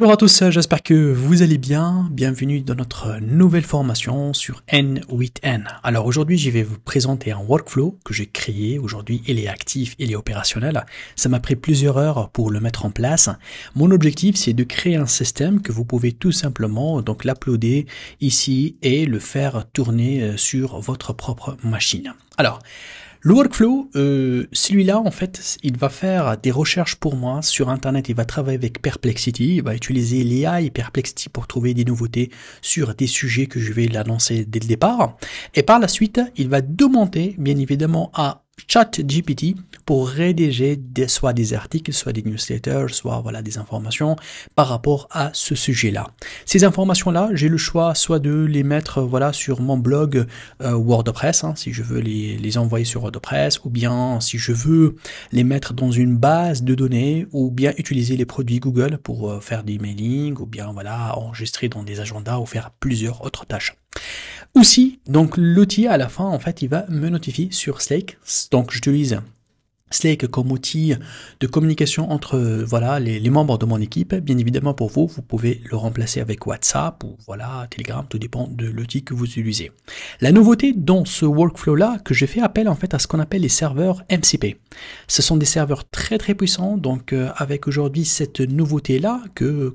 Bonjour à tous, j'espère que vous allez bien. Bienvenue dans notre nouvelle formation sur N8N. Alors aujourd'hui, je vais vous présenter un workflow que j'ai créé. Aujourd'hui, il est actif, il est opérationnel. Ça m'a pris plusieurs heures pour le mettre en place. Mon objectif, c'est de créer un système que vous pouvez tout simplement donc l'uploader ici et le faire tourner sur votre propre machine. Alors, le workflow, celui-là, en fait, il va faire des recherches pour moi sur Internet. Il va travailler avec Perplexity. Il va utiliser l'IA et Perplexity pour trouver des nouveautés sur des sujets que je vais l'annoncer dès le départ. Et par la suite, il va demander, bien évidemment, à ChatGPT pour rédiger soit des articles, soit des newsletters, soit voilà des informations par rapport à ce sujet-là. Ces informations-là, j'ai le choix soit de les mettre voilà sur mon blog WordPress, si je veux les envoyer sur WordPress, ou bien si je veux les mettre dans une base de données, ou bien utiliser les produits Google pour faire des mailings, ou bien voilà enregistrer dans des agendas ou faire plusieurs autres tâches. Aussi, donc l'outil à la fin, en fait, il va me notifier sur Slack. Donc j'utilise Slack comme outil de communication entre voilà les membres de mon équipe. Bien évidemment pour vous, vous pouvez le remplacer avec WhatsApp ou voilà Telegram, tout dépend de l'outil que vous utilisez. La nouveauté dans ce workflow là, que j'ai fait appel en fait à ce qu'on appelle les serveurs MCP. Ce sont des serveurs très puissants, donc avec aujourd'hui cette nouveauté là que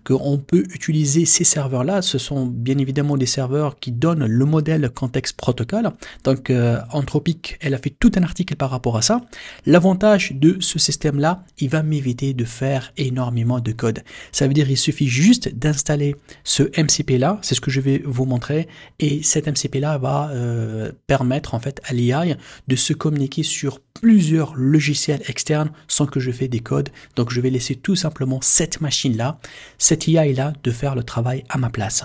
on peut utiliser ces serveurs là. Ce sont bien évidemment des serveurs qui donnent le modèle contexte protocole. Donc Anthropic, elle a fait tout un article par rapport à ça. L'avantage de ce système-là, il va m'éviter de faire énormément de code. Ça veut dire qu'il suffit juste d'installer ce MCP-là, c'est ce que je vais vous montrer, et cet MCP-là va permettre en fait à l'IA de se communiquer sur plusieurs logiciels externes sans que je fais des codes. Donc je vais laisser tout simplement cette machine-là, cette IA-là, de faire le travail à ma place.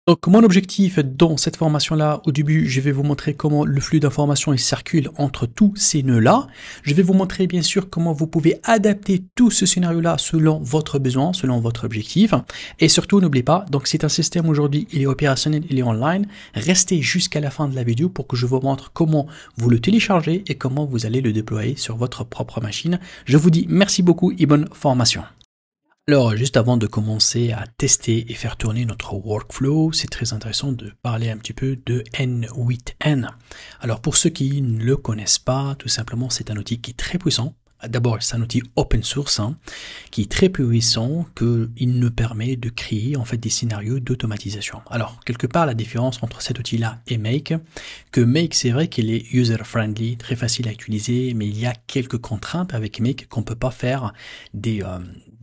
Donc mon objectif dans cette formation-là, au début, je vais vous montrer comment le flux d'informations circule entre tous ces nœuds-là. Je vais vous montrer bien sûr comment vous pouvez adapter tout ce scénario-là selon votre besoin, selon votre objectif. Et surtout, n'oubliez pas, donc c'est un système aujourd'hui, il est opérationnel, il est online. Restez jusqu'à la fin de la vidéo pour que je vous montre comment vous le téléchargez et comment vous allez le déployer sur votre propre machine. Je vous dis merci beaucoup et bonne formation. Alors, juste avant de commencer à tester et faire tourner notre workflow, c'est très intéressant de parler un petit peu de N8N. Alors, pour ceux qui ne le connaissent pas, tout simplement, c'est un outil qui est très puissant. D'abord, c'est un outil open source qui est très puissant, qu'il nous permet de créer en fait des scénarios d'automatisation. Alors, quelque part, la différence entre cet outil-là et Make, que Make, c'est vrai qu'il est user-friendly, très facile à utiliser, mais il y a quelques contraintes avec Make qu'on peut pas faire des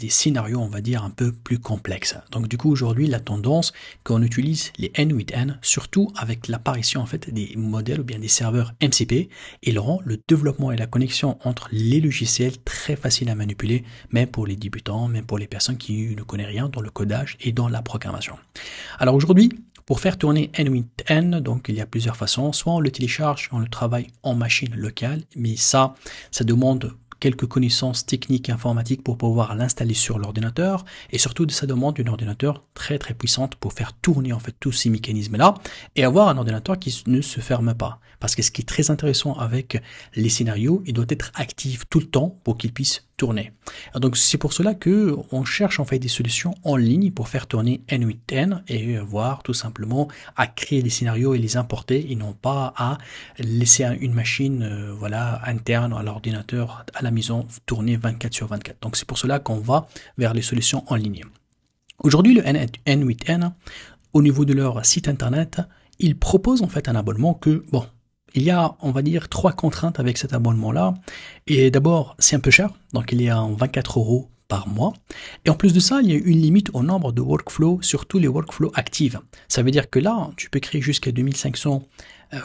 scénarios, on va dire, un peu plus complexes. Donc, du coup, aujourd'hui, la tendance qu'on utilise les N8N, surtout avec l'apparition en fait des modèles ou bien des serveurs MCP, il rend le développement et la connexion entre les logiciels très facile à manipuler, même pour les débutants, même pour les personnes qui ne connaissent rien dans le codage et dans la programmation. Alors aujourd'hui, pour faire tourner N8N, donc il y a plusieurs façons. Soit on le télécharge, on le travaille en machine locale, mais ça demande quelques connaissances techniques et informatiques pour pouvoir l'installer sur l'ordinateur, et surtout ça demande un ordinateur très puissante pour faire tourner en fait tous ces mécanismes là et avoir un ordinateur qui ne se ferme pas, parce que ce qui est très intéressant avec les scénarios, il doit être actif tout le temps pour qu'il puisse tourner. Donc c'est pour cela que on cherche en fait des solutions en ligne pour faire tourner N8N et voir tout simplement à créer des scénarios et les importer, et non pas à laisser une machine voilà interne à l'ordinateur à la maison tourner 24/24. Donc c'est pour cela qu'on va vers les solutions en ligne. Aujourd'hui, le N8N, au niveau de leur site internet, ils proposent en fait un abonnement que il y a, on va dire, 3 contraintes avec cet abonnement-là. Et d'abord, c'est un peu cher, donc il est à 24 € par mois. Et en plus de ça, il y a une limite au nombre de workflows, surtout les workflows actifs. Ça veut dire que là, tu peux créer jusqu'à 2500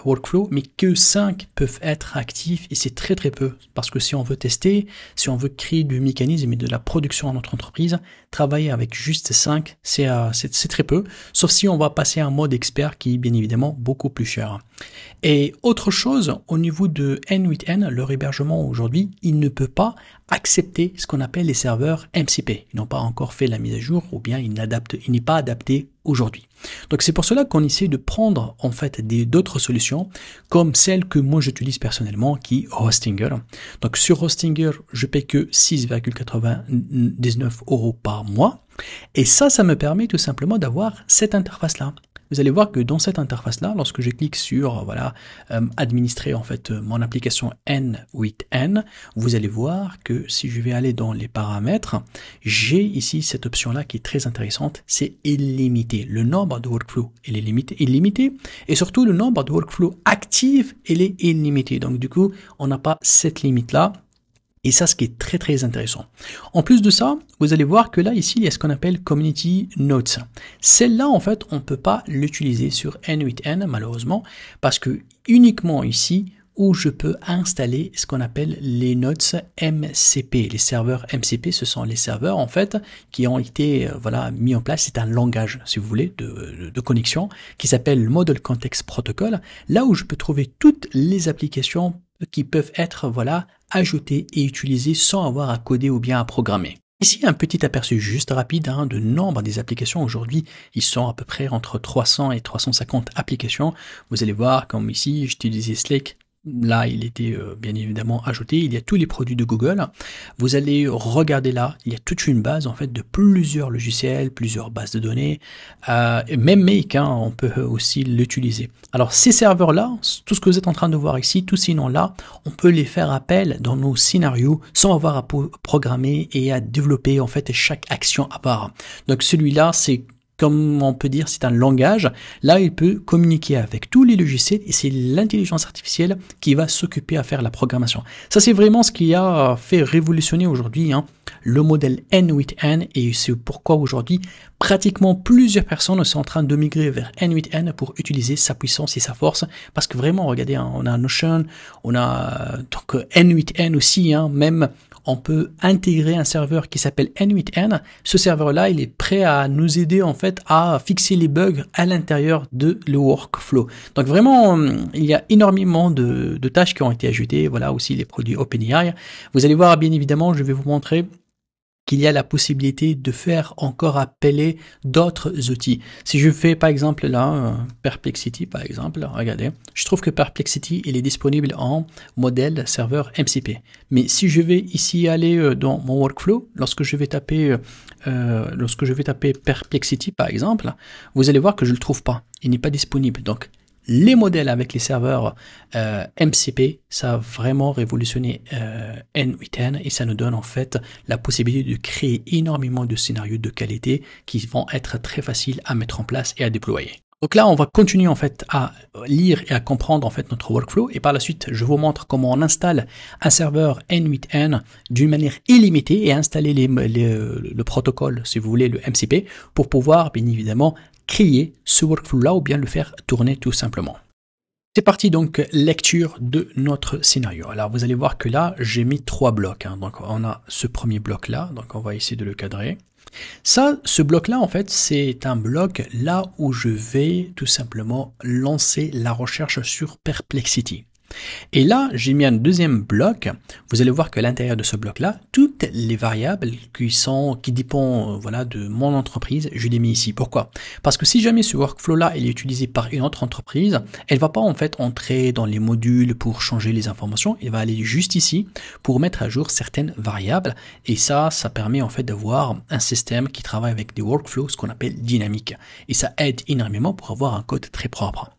workflows, mais que 5 peuvent être actifs, et c'est très peu. Parce que si on veut tester, si on veut créer du mécanisme et de la production à notre entreprise, travailler avec juste 5, c'est très peu. Sauf si on va passer à un mode expert qui est bien évidemment beaucoup plus cher. Et autre chose, au niveau de N8N, leur hébergement aujourd'hui, il ne peut pas accepter ce qu'on appelle les serveurs MCP. Ils n'ont pas encore fait la mise à jour, ou bien il n'est pas adapté aujourd'hui. Donc c'est pour cela qu'on essaie de prendre en fait d'autres solutions comme celle que moi j'utilise personnellement qui est Hostinger. Donc sur Hostinger, je paie que 6,99 € par mois et ça me permet tout simplement d'avoir cette interface-là. Vous allez voir que dans cette interface-là, lorsque je clique sur voilà administrer en fait mon application N8N, vous allez voir que si je vais aller dans les paramètres, j'ai ici cette option-là qui est très intéressante, c'est illimité. Le nombre de workflows, il est illimité et surtout le nombre de workflows actifs, il est illimité. Donc du coup, on n'a pas cette limite-là. Et ça, ce qui est très très intéressant. En plus de ça, vous allez voir que là, ici, il y a ce qu'on appelle Community Notes. Celle-là, en fait, on ne peut pas l'utiliser sur N8N, malheureusement, parce que uniquement ici, où je peux installer ce qu'on appelle les notes MCP. Les serveurs MCP, ce sont les serveurs, en fait, qui ont été voilà, mis en place. C'est un langage, si vous voulez, de connexion, qui s'appelle le Model Context Protocol, là où je peux trouver toutes les applications qui peuvent être voilà ajoutées et utilisées sans avoir à coder ou bien à programmer. Ici, un petit aperçu juste rapide de nombre des applications. Aujourd'hui, ils sont à peu près entre 300 et 350 applications. Vous allez voir, comme ici, j'utilisais Slack. Là, il était bien évidemment ajouté. Il y a tous les produits de Google. Vous allez regarder là, il y a toute une base en fait de plusieurs logiciels, plusieurs bases de données. Même Make, on peut aussi l'utiliser. Alors ces serveurs-là, tout ce que vous êtes en train de voir ici, tous ces noms-là, on peut les faire appel dans nos scénarios sans avoir à programmer et à développer en fait chaque action à part. Donc celui-là, c'est comme on peut dire, c'est un langage. Là, il peut communiquer avec tous les logiciels et c'est l'intelligence artificielle qui va s'occuper à faire la programmation. Ça, c'est vraiment ce qui a fait révolutionner aujourd'hui le modèle N8N et c'est pourquoi aujourd'hui, pratiquement plusieurs personnes sont en train de migrer vers N8N pour utiliser sa puissance et sa force. Parce que vraiment, regardez, on a Notion, on a donc N8N aussi, même on peut intégrer un serveur qui s'appelle N8N. Ce serveur-là, il est prêt à nous aider en fait à fixer les bugs à l'intérieur de le workflow. Donc vraiment, il y a énormément de tâches qui ont été ajoutées. Voilà aussi les produits OpenAI. Vous allez voir, bien évidemment, je vais vous montrer qu'il y a la possibilité de faire encore appeler d'autres outils. Si je fais par exemple là, Perplexity par exemple, regardez, je trouve que Perplexity il est disponible en modèle serveur MCP. Mais si je vais ici aller dans mon workflow, lorsque je vais taper Perplexity par exemple, vous allez voir que je le trouve pas, il n'est pas disponible. Donc les modèles avec les serveurs MCP, ça a vraiment révolutionné N8N et ça nous donne en fait la possibilité de créer énormément de scénarios de qualité qui vont être très faciles à mettre en place et à déployer. Donc là, on va continuer en fait à lire et à comprendre en fait notre workflow et par la suite, je vous montre comment on installe un serveur N8N d'une manière illimitée et installer le protocole, si vous voulez, le MCP, pour pouvoir bien évidemment créer ce workflow-là ou bien le faire tourner tout simplement. C'est parti donc, lecture de notre scénario. Alors vous allez voir que là, j'ai mis 3 blocs. Donc on a ce premier bloc-là, donc on va essayer de le cadrer. Ça, ce bloc-là, en fait, c'est un bloc là où je vais tout simplement lancer la recherche sur Perplexity. Et là, j'ai mis un deuxième bloc. Vous allez voir qu'à l'intérieur de ce bloc-là, toutes les variables qui dépendent voilà, de mon entreprise, je les mets ici. Pourquoi? Parce que si jamais ce workflow-là est utilisé par une autre entreprise, elle va pas en fait entrer dans les modules pour changer les informations. Elle va aller juste ici pour mettre à jour certaines variables. Et ça permet en fait d'avoir un système qui travaille avec des workflows, ce qu'on appelle dynamiques. Et ça aide énormément pour avoir un code très propre.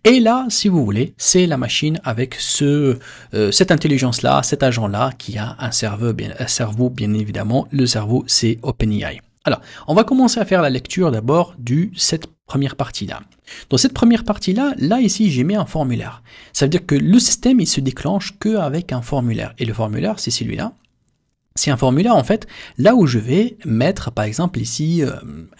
Et là, si vous voulez, c'est la machine avec cette intelligence-là, cet agent-là qui a un cerveau, bien évidemment. Le cerveau, c'est OpenAI. Alors, on va commencer à faire la lecture d'abord de cette première partie-là. Dans cette première partie-là, ici, j'ai mis un formulaire. Ça veut dire que le système, il se déclenche qu'avec un formulaire. Et le formulaire, c'est celui-là. C'est un formulaire en fait, là où je vais mettre par exemple ici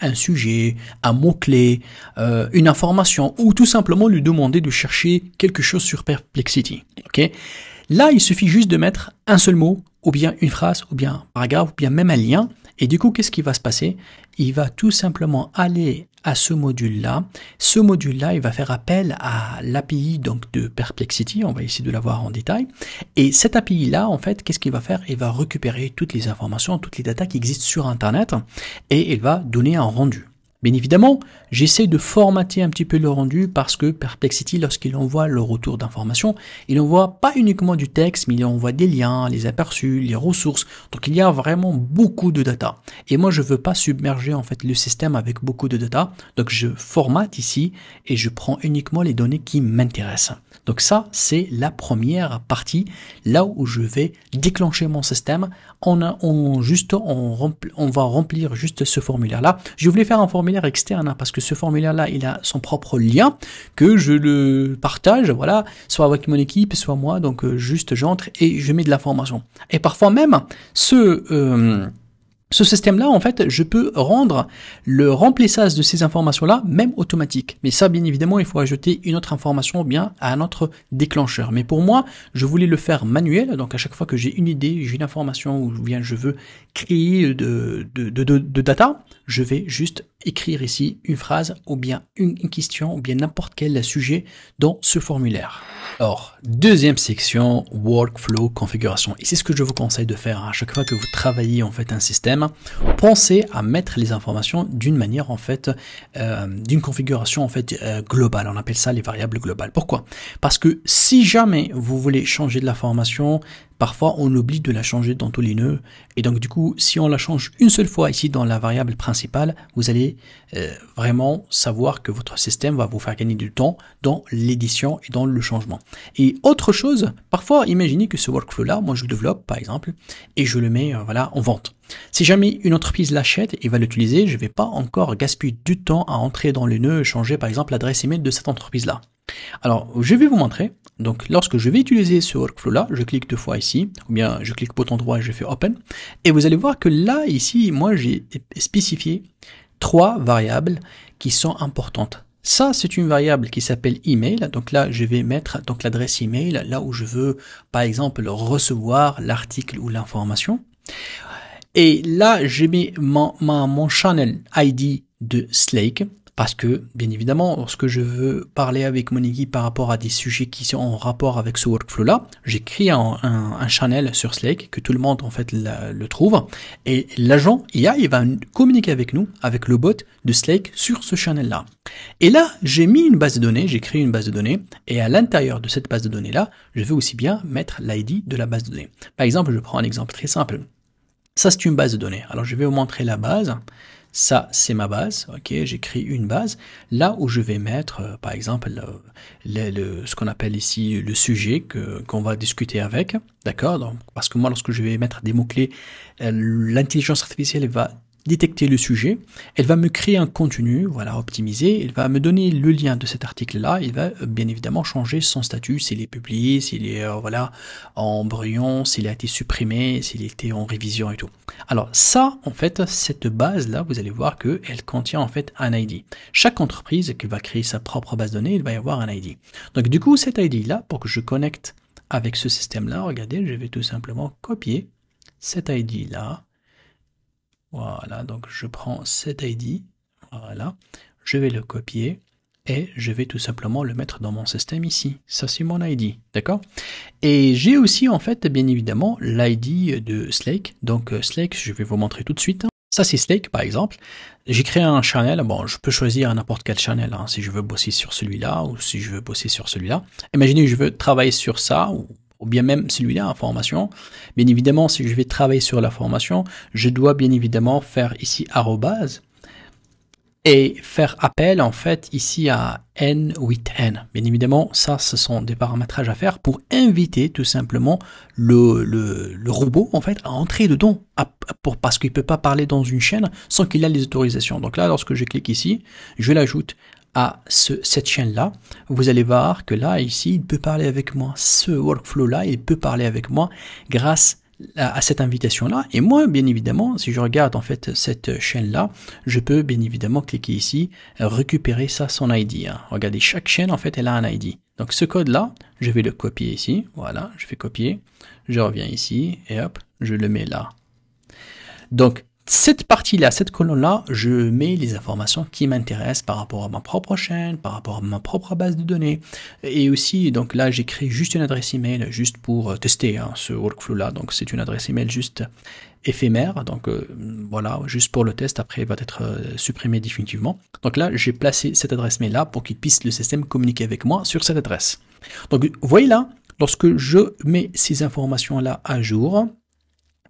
un sujet, un mot-clé, une information ou tout simplement lui demander de chercher quelque chose sur Perplexity. Okay? Là, il suffit juste de mettre un seul mot ou bien une phrase ou bien un paragraphe ou bien même un lien et du coup, qu'est-ce qui va se passer? Il va tout simplement aller à ce module-là. Ce module-là, il va faire appel à l'API donc de Perplexity. On va essayer de la voir en détail. Et cette API-là, en fait, qu'est-ce qu'il va faire? Il va récupérer toutes les informations, toutes les datas qui existent sur Internet et il va donner un rendu. Bien évidemment, j'essaie de formater un petit peu le rendu parce que Perplexity, lorsqu'il envoie le retour d'information, il envoie pas uniquement du texte, mais il envoie des liens, les aperçus, les ressources. Donc il y a vraiment beaucoup de data. Et moi, je veux pas submerger en fait le système avec beaucoup de data. Donc je formate ici et je prends uniquement les données qui m'intéressent. Donc ça, c'est la première partie, là où je vais déclencher mon système. On va remplir juste ce formulaire-là. Je voulais faire un formulaire externe hein, parce que ce formulaire-là, il a son propre lien que je le partage, voilà, soit avec mon équipe, soit moi. Donc juste j'entre et je mets de l'information. Et parfois même, ce système-là, en fait, je peux rendre le remplissage de ces informations-là même automatique. Mais ça, bien évidemment, il faut ajouter une autre information ou bien à un autre déclencheur. Mais pour moi, je voulais le faire manuel. Donc, à chaque fois que j'ai une idée, j'ai une information ou bien je veux créer de data, je vais juste écrire ici une phrase ou bien une question ou bien n'importe quel sujet dans ce formulaire. Alors, deuxième section, workflow configuration. Et c'est ce que je vous conseille de faire. À chaque fois que vous travaillez en fait un système, pensez à mettre les informations d'une manière en fait, d'une configuration en fait globale. On appelle ça les variables globales. Pourquoi? Parce que si jamais vous voulez changer de la formation, parfois on oublie de la changer dans tous les nœuds. Et donc du coup, si on la change une seule fois ici dans la variable principale, vous allez vraiment savoir que votre système va vous faire gagner du temps dans l'édition et dans le changement. Et autre chose, parfois imaginez que ce workflow-là, moi je le développe par exemple, et je le mets voilà, en vente. Si jamais une entreprise l'achète et va l'utiliser, je ne vais pas encore gaspiller du temps à entrer dans le nœud et changer par exemple l'adresse email de cette entreprise-là. Alors, je vais vous montrer. Donc, lorsque je vais utiliser ce workflow-là, je clique deux fois ici, ou bien je clique bouton droit et je fais Open. Et vous allez voir que là, ici, moi, j'ai spécifié 3 variables qui sont importantes. Ça, c'est une variable qui s'appelle email. Donc là, je vais mettre donc l'adresse email là où je veux, par exemple, recevoir l'article ou l'information. Et là, j'ai mis mon channel ID de Slack. Parce que, bien évidemment, lorsque je veux parler avec mon équipe par rapport à des sujets qui sont en rapport avec ce workflow-là, j'ai créé un channel sur Slack que tout le monde en fait le trouve. Et l'agent IA, il va communiquer avec nous, avec le bot de Slack sur ce channel-là. Et là, j'ai mis une base de données, j'ai créé une base de données. Et à l'intérieur de cette base de données-là, je vais aussi bien mettre l'ID de la base de données. Par exemple, je prends un exemple très simple. Ça, c'est une base de données. Alors, je vais vous montrer la base. Ça, c'est ma base, ok, j'ai créé une base, là où je vais mettre, par exemple, ce qu'on appelle ici le sujet qu'on va discuter avec, d'accord, donc parce que moi, lorsque je vais mettre des mots-clés, l'intelligence artificielle va détecter le sujet, elle va me créer un contenu, voilà, optimisé, elle va me donner le lien de cet article-là, il va bien évidemment changer son statut, s'il est publié, s'il est, voilà, en brouillon, s'il a été supprimé, s'il était en révision et tout. Alors ça, en fait, cette base-là, vous allez voir qu'elle contient en fait un ID. Chaque entreprise qui va créer sa propre base de données, il va y avoir un ID. Donc du coup, cet ID-là, pour que je connecte avec ce système-là, regardez, je vais tout simplement copier cet ID-là. Voilà, donc je prends cet ID, voilà, je vais le copier et je vais tout simplement le mettre dans mon système ici. Ça, c'est mon ID, d'accord? Et j'ai aussi, en fait, bien évidemment, l'ID de Slack. Donc, Slack, je vais vous montrer tout de suite. Ça, c'est Slack, par exemple. J'ai créé un channel. Bon, je peux choisir n'importe quel channel, hein, si je veux bosser sur celui-là ou si je veux bosser sur celui-là. Imaginez que je veux travailler sur ça ou bien même celui-là en formation. Bien évidemment, si je vais travailler sur la formation, je dois bien évidemment faire ici arrobase et faire appel en fait ici à N8N. Bien évidemment, ça, ce sont des paramétrages à faire pour inviter tout simplement le robot en fait à entrer dedans, parce qu'il peut pas parler dans une chaîne sans qu'il ait les autorisations. Donc là, lorsque je clique ici, je l'ajoute à cette chaîne-là, vous allez voir que là, ici, il peut parler avec moi. Ce workflow-là, il peut parler avec moi grâce à cette invitation-là. Et moi, bien évidemment, si je regarde en fait cette chaîne-là, je peux bien évidemment cliquer ici, récupérer ça, son ID. Hein. Regardez, chaque chaîne, en fait, elle a un ID. Donc ce code-là, je vais le copier ici. Voilà, je fais copier. Je reviens ici et hop, je le mets là. Donc, cette partie-là, cette colonne-là, je mets les informations qui m'intéressent par rapport à ma propre chaîne, par rapport à ma propre base de données. Et aussi, donc là, j'ai créé juste une adresse email juste pour tester hein, ce workflow-là. Donc, c'est une adresse email juste éphémère, donc voilà, juste pour le test, après il va être supprimé définitivement. Donc là, j'ai placé cette adresse mail là pour qu'il puisse le système communiquer avec moi sur cette adresse. Donc vous voyez là, lorsque je mets ces informations là à jour,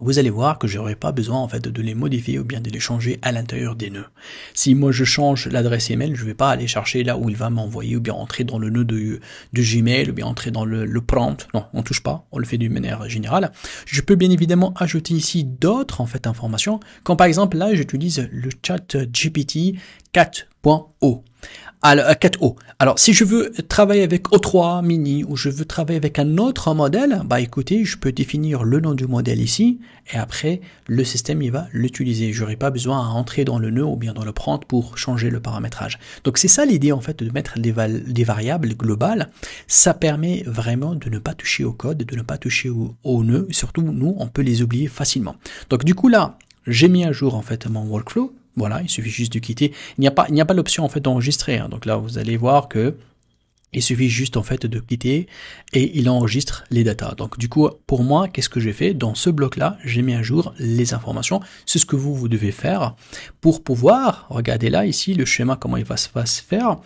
vous allez voir que je n'aurai pas besoin en fait de les modifier ou bien de les changer à l'intérieur des nœuds. Si moi je change l'adresse email, je ne vais pas aller chercher là où il va m'envoyer ou bien entrer dans le nœud de Gmail ou bien entrer dans le prompt. Non, on touche pas, on le fait d'une manière générale. Je peux bien évidemment ajouter ici d'autres en fait informations, comme par exemple là j'utilise le chat GPT 4.0. Alors, 4O. Alors, si je veux travailler avec O3 mini ou je veux travailler avec un autre modèle, bah écoutez, je peux définir le nom du modèle ici et après le système il va l'utiliser. Je n'aurai pas besoin à entrer dans le nœud ou bien dans le prompt pour changer le paramétrage. Donc c'est ça l'idée en fait de mettre des variables globales. Ça permet vraiment de ne pas toucher au code, de ne pas toucher au nœud. Et surtout nous, on peut les oublier facilement. Donc du coup là, j'ai mis à jour en fait mon workflow. Voilà, il suffit juste de quitter. Il n'y a pas l'option en fait d'enregistrer. Hein. Donc là, vous allez voir que il suffit juste en fait de quitter et il enregistre les datas. Donc du coup, pour moi, qu'est-ce que j'ai fait? Dans ce bloc-là, j'ai mis à jour les informations. C'est ce que vous devez faire pour pouvoir, regardez là ici le schéma comment il va se faire.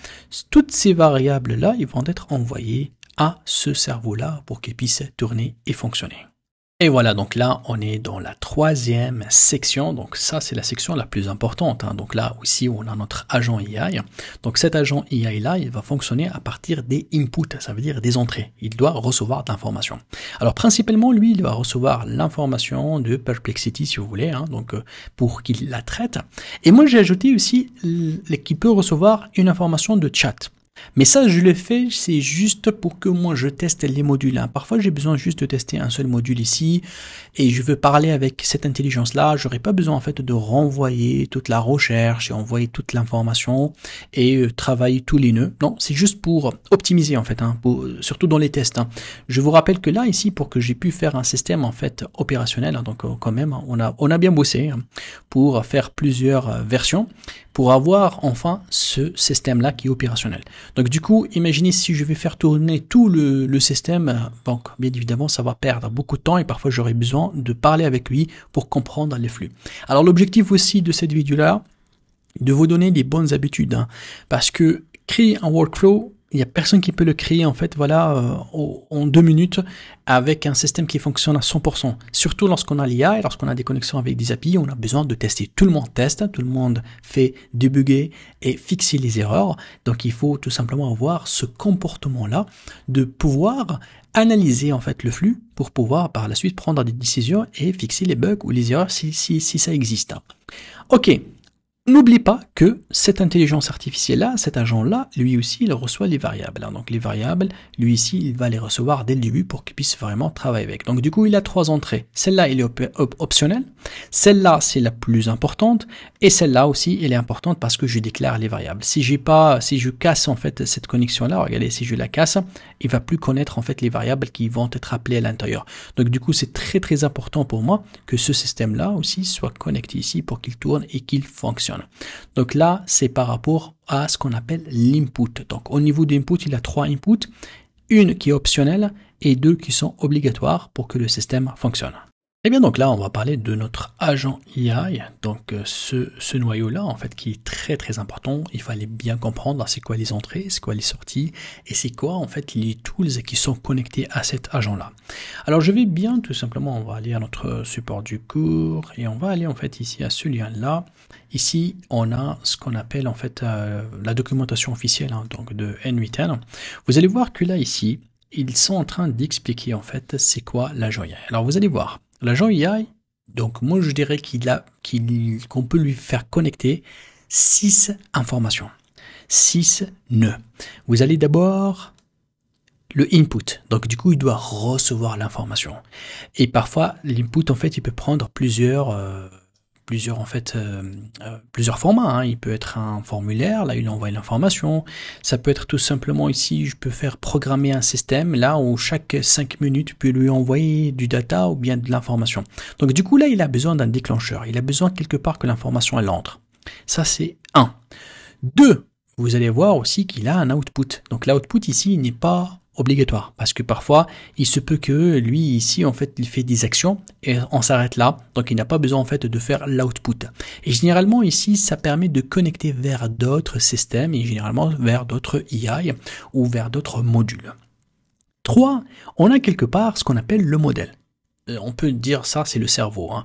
Toutes ces variables-là, ils vont être envoyées à ce cerveau-là pour qu'il puisse tourner et fonctionner. Et voilà, donc là, on est dans la troisième section. Donc ça, c'est la section la plus importante. Hein. Donc là, aussi, on a notre agent AI. Donc cet agent AI-là, il va fonctionner à partir des inputs, ça veut dire des entrées. Il doit recevoir de l'information. Alors principalement, lui, il va recevoir l'information de Perplexity, si vous voulez, hein, donc pour qu'il la traite. Et moi, j'ai ajouté aussi qu'il peut recevoir une information de chat. Mais ça, je le fais, c'est juste pour que moi je teste les modules. Hein. Parfois, j'ai besoin juste de tester un seul module ici et je veux parler avec cette intelligence-là. J'aurais pas besoin en fait de renvoyer toute la recherche et envoyer toute l'information et travailler tous les nœuds. Non, c'est juste pour optimiser en fait, hein, surtout dans les tests. Hein. Je vous rappelle que là, ici, pour que j'ai pu faire un système en fait opérationnel, hein, donc quand même, on a bien bossé hein, pour faire plusieurs versions pour avoir enfin ce système-là qui est opérationnel. Donc du coup, imaginez si je vais faire tourner tout le système, donc bien évidemment ça va perdre beaucoup de temps et parfois j'aurai besoin de parler avec lui pour comprendre les flux. Alors l'objectif aussi de cette vidéo-là, de vous donner des bonnes habitudes, hein, parce que créer un workflow, il n'y a personne qui peut le créer en fait voilà en 2 minutes avec un système qui fonctionne à 100%. Surtout lorsqu'on a l'IA et lorsqu'on a des connexions avec des API, on a besoin de tester. Tout le monde teste, tout le monde fait débugger et fixer les erreurs. Donc il faut tout simplement avoir ce comportement-là de pouvoir analyser en fait le flux pour pouvoir par la suite prendre des décisions et fixer les bugs ou les erreurs si ça existe. Ok. N'oublie pas que cette intelligence artificielle-là, cet agent-là, lui aussi, il reçoit les variables. Donc les variables, lui ici, il va les recevoir dès le début pour qu'il puisse vraiment travailler avec. Donc du coup, il a 3 entrées. Celle-là, elle est optionnelle. Celle-là, c'est la plus importante. Et celle-là aussi, elle est importante parce que je déclare les variables. Si je casse en fait cette connexion-là, regardez, si je la casse, il va plus connaître en fait les variables qui vont être appelées à l'intérieur. Donc du coup, c'est très très important pour moi que ce système-là aussi soit connecté ici pour qu'il tourne et qu'il fonctionne. Donc là, c'est par rapport à ce qu'on appelle l'input. Donc au niveau d'input, il y a 3 inputs, une qui est optionnelle et 2 qui sont obligatoires pour que le système fonctionne. Et bien donc là, on va parler de notre agent AI, donc ce noyau-là en fait qui est très très important. Il fallait bien comprendre c'est quoi les entrées, c'est quoi les sorties et c'est quoi en fait les tools qui sont connectés à cet agent-là. Alors je vais bien tout simplement, on va aller à notre support du cours et on va aller en fait ici à ce lien-là. Ici, on a ce qu'on appelle en fait la documentation officielle hein, donc de N8N. Vous allez voir que là ici, ils sont en train d'expliquer en fait c'est quoi l'agent AI. Alors vous allez voir. L'agent AI, donc moi je dirais qu'on peut lui faire connecter 6 informations, 6 nœuds. Vous allez d'abord le input, donc du coup il doit recevoir l'information. Et parfois l'input en fait il peut prendre plusieurs formats. Hein. Il peut être un formulaire, là il envoie l'information. Ça peut être tout simplement ici, je peux faire programmer un système, là où chaque 5 minutes, je peux lui envoyer du data ou bien de l'information. Donc du coup là, il a besoin d'un déclencheur. Il a besoin quelque part que l'information elle entre. Ça c'est 1. 2. Vous allez voir aussi qu'il a un output. Donc l'output ici, il n'est pas obligatoire parce que parfois il se peut que lui ici en fait il fait des actions et on s'arrête là, donc il n'a pas besoin en fait de faire l'output. Et généralement ici ça permet de connecter vers d'autres systèmes et généralement vers d'autres AI ou vers d'autres modules. 3, on a quelque part ce qu'on appelle le modèle. On peut dire ça, c'est le cerveau. Hein.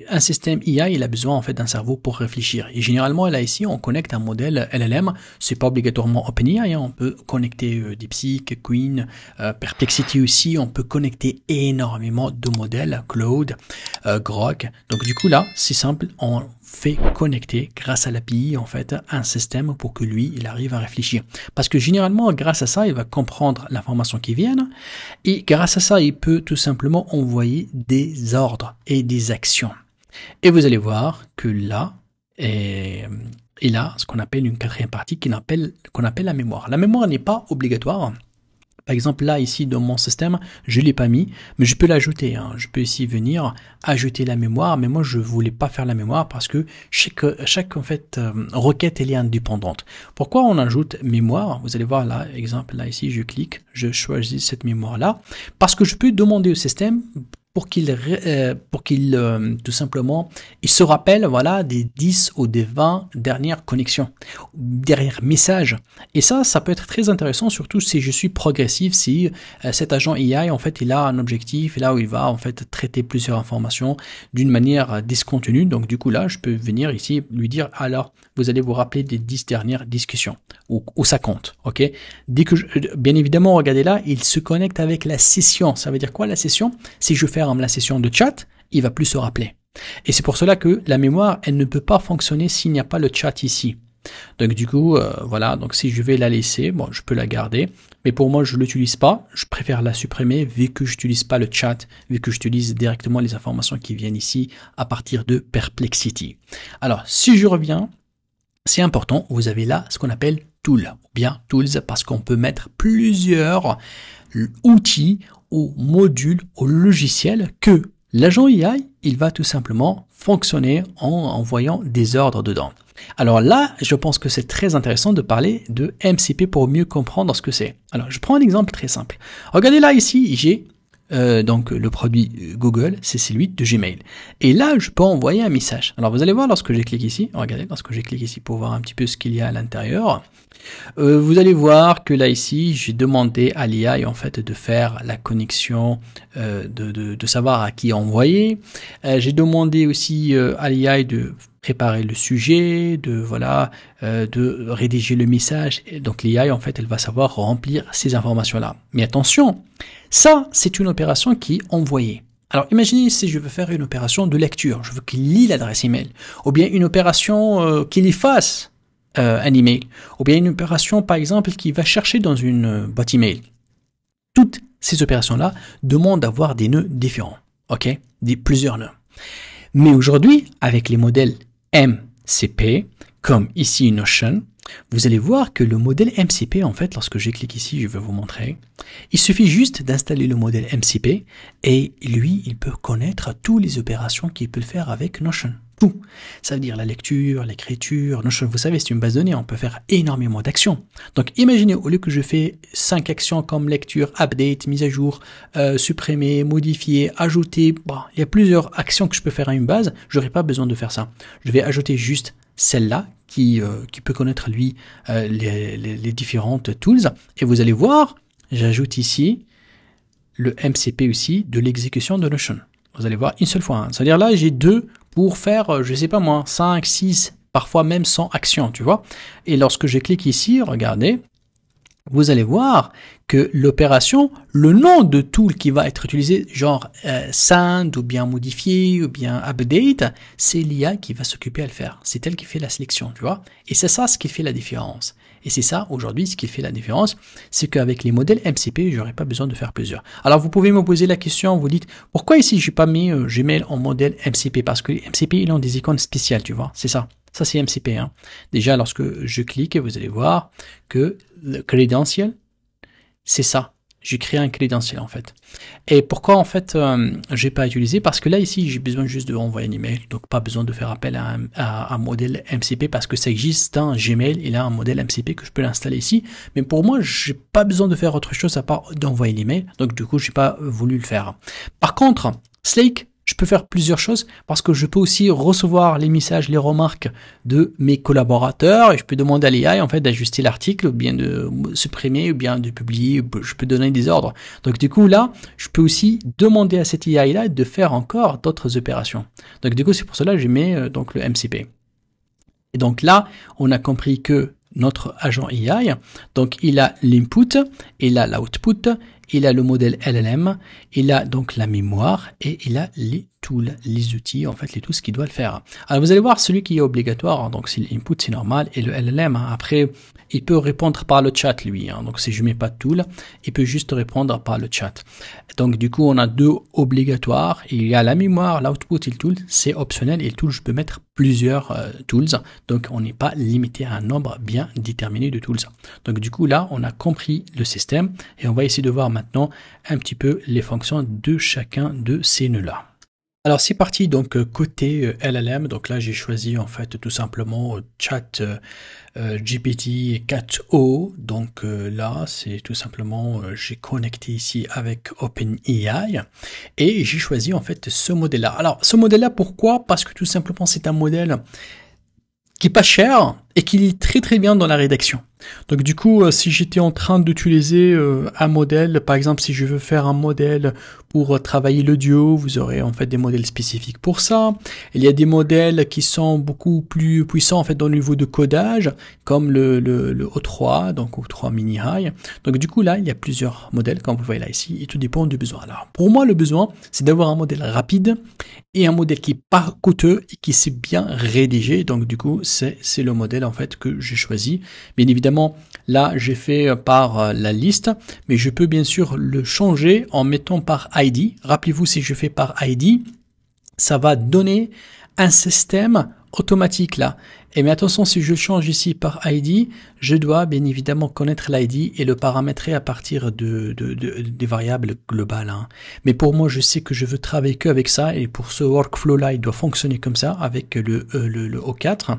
Un système IA, il a besoin en fait d'un cerveau pour réfléchir. Et généralement, là ici, on connecte un modèle LLM. C'est pas obligatoirement OpenAI. Hein. On peut connecter DeepSeek, Queen, Perplexity aussi. On peut connecter énormément de modèles, Claude, Grok. Donc du coup là, c'est simple. On fait connecter grâce à l'API en fait un système pour que lui il arrive à réfléchir, parce que généralement grâce à ça il va comprendre l'information qui vient et grâce à ça il peut tout simplement envoyer des ordres et des actions. Et vous allez voir que là il a ce qu'on appelle une quatrième partie qu'on appelle la mémoire. La mémoire n'est pas obligatoire. Par exemple, là, ici, dans mon système, je ne l'ai pas mis, mais je peux l'ajouter. Hein. Je peux ici venir ajouter la mémoire, mais moi, je ne voulais pas faire la mémoire parce que chaque en fait, requête, elle est indépendante. Pourquoi on ajoute mémoire? Vous allez voir là, exemple, là, ici, je clique, je choisis cette mémoire-là, parce que je peux demander au système pour qu'il tout simplement il se rappelle voilà des 10 ou des 20 dernières connexions, derrière messages. Et ça peut être très intéressant, surtout si je suis progressif, si cet agent AI en fait il a un objectif et là où il va en fait traiter plusieurs informations d'une manière discontinue. Donc du coup là je peux venir ici lui dire alors vous allez vous rappeler des 10 dernières discussions ou ça compte, ok. Dès que bien évidemment regardez là il se connecte avec la session. Ça veut dire quoi la session? Si je fais la session de chat, il va plus se rappeler. Et c'est pour cela que la mémoire, elle ne peut pas fonctionner s'il n'y a pas le chat ici. Donc du coup, voilà, donc si je vais la laisser, bon, je peux la garder, mais pour moi, je ne l'utilise pas, je préfère la supprimer vu que je n'utilise pas le chat, vu que j'utilise directement les informations qui viennent ici à partir de Perplexity. Alors, si je reviens, c'est important, vous avez là ce qu'on appelle Tool, ou bien Tools, parce qu'on peut mettre plusieurs outils au module, au logiciel que l'agent AI, il va tout simplement fonctionner en envoyant des ordres dedans. Alors là, je pense que c'est très intéressant de parler de MCP pour mieux comprendre ce que c'est. Alors, je prends un exemple très simple. Regardez là, ici, j'ai donc le produit Google, c'est celui de Gmail. Et là, je peux envoyer un message. Alors, vous allez voir lorsque je clique ici, regardez, lorsque je clique ici pour voir un petit peu ce qu'il y a à l'intérieur, vous allez voir que là ici j'ai demandé à l'IA en fait de faire la connexion, de savoir à qui envoyer. J'ai demandé aussi à l'IA de préparer le sujet, de rédiger le message. Et donc l'IA en fait elle va savoir remplir ces informations là. Mais attention, ça c'est une opération qui est envoyée. Alors imaginez si je veux faire une opération de lecture, je veux qu'il lit l'adresse email, ou bien une opération qu'il efface un email, ou bien une opération par exemple qui va chercher dans une boîte email. Toutes ces opérations-là demandent d'avoir des nœuds différents, ok, plusieurs nœuds. Mais aujourd'hui, avec les modèles MCP, comme ici Notion, vous allez voir que le modèle MCP, en fait, lorsque je clique ici, je vais vous montrer, il suffit juste d'installer le modèle MCP et lui, il peut connaître toutes les opérations qu'il peut faire avec Notion. Tout. Ça veut dire la lecture, l'écriture. Notion, vous savez, c'est une base de données, on peut faire énormément d'actions. Donc, imaginez, au lieu que je fais 5 actions comme lecture, update, mise à jour, supprimer, modifier, ajouter, bon, il y a plusieurs actions que je peux faire à une base, j'aurais pas besoin de faire ça. Je vais ajouter juste celle-là qui peut connaître lui les différentes tools. Et vous allez voir, j'ajoute ici le MCP aussi de l'exécution de Notion. Vous allez voir une seule fois. Hein. C'est-à-dire là, j'ai deux pour faire, je sais pas moi, 5, 6, parfois même 100 actions, tu vois. Et lorsque je clique ici, regardez, vous allez voir que l'opération, le nom de tool qui va être utilisé, genre send ou bien modifier ou bien update, c'est l'IA qui va s'occuper à le faire. C'est elle qui fait la sélection, tu vois. Et c'est ça ce qui fait la différence. Et c'est ça, aujourd'hui, ce qui fait la différence, c'est qu'avec les modèles MCP, j'aurais pas besoin de faire plusieurs. Alors, vous pouvez me poser la question, vous dites, pourquoi ici, j'ai pas mis Gmail en modèle MCP? Parce que les MCP, ils ont des icônes spéciales, tu vois. C'est ça. Ça, c'est MCP. Hein. Déjà, lorsque je clique, vous allez voir que le credential, c'est ça. j'ai créé un crédentiel en fait. Et pourquoi en fait j'ai pas utilisé? Parce que là ici j'ai besoin juste de envoyer un email, donc pas besoin de faire appel à un modèle MCP parce que ça existe un Gmail, il a un modèle MCP que je peux l'installer ici. Mais pour moi j'ai pas besoin de faire autre chose à part d'envoyer l'email, donc du coup j'ai pas voulu le faire. Par contre Slack, je peux faire plusieurs choses parce que je peux aussi recevoir les messages, les remarques de mes collaborateurs et je peux demander à l'AI en fait d'ajuster l'article ou bien de supprimer ou bien de publier, je peux donner des ordres. Donc du coup là, je peux aussi demander à cette AI là de faire encore d'autres opérations. Donc du coup c'est pour cela que j'ai mis donc le MCP. Et donc là, on a compris que notre agent AI, donc il a l'input, il a l'output, il a le modèle LLM, il a donc la mémoire et il a les tools, les outils, en fait les tools qui doivent le faire. Alors vous allez voir celui qui est obligatoire, donc c'est l'input, c'est normal, et le LLM, après il peut répondre par le chat lui, donc si je mets pas de tool, il peut juste répondre par le chat. Donc du coup on a deux obligatoires, il y a la mémoire, l'output et le tool, c'est optionnel et le tool je peux mettre plusieurs tools, donc on n'est pas limité à un nombre bien déterminé de tools. Donc du coup là on a compris le système et on va essayer de voir maintenant un petit peu les fonctions de chacun de ces nœuds-là. Alors c'est parti, donc côté LLM, donc là j'ai choisi en fait tout simplement chat GPT 4o, donc là c'est tout simplement j'ai connecté ici avec OpenAI et j'ai choisi en fait ce modèle-là. Alors ce modèle-là pourquoi? Parce que tout simplement c'est un modèle qui est pas cher et qui lit très très bien dans la rédaction. Donc du coup, si j'étais en train d'utiliser un modèle, par exemple si je veux faire un modèle pour travailler l'audio, vous aurez en fait des modèles spécifiques pour ça. Il y a des modèles qui sont beaucoup plus puissants en fait dans le niveau de codage, comme le O3, donc O3 Mini High. Donc du coup là, il y a plusieurs modèles, comme vous voyez là ici, et tout dépend du besoin. Alors pour moi, le besoin, c'est d'avoir un modèle rapide et un modèle qui est pas coûteux et qui sait bien rédiger. Donc du coup, c'est le modèle en fait que j'ai choisi. Bien évidemment, là j'ai fait par la liste, mais je peux bien sûr le changer en mettant par ID. Rappelez-vous, si je fais par ID, ça va donner un système automatique là. Et mais attention, si je change ici par ID, je dois bien évidemment connaître l'ID et le paramétrer à partir des variables globales. Mais pour moi, je sais que je veux travailler que avec ça et pour ce workflow là, il doit fonctionner comme ça avec le O4.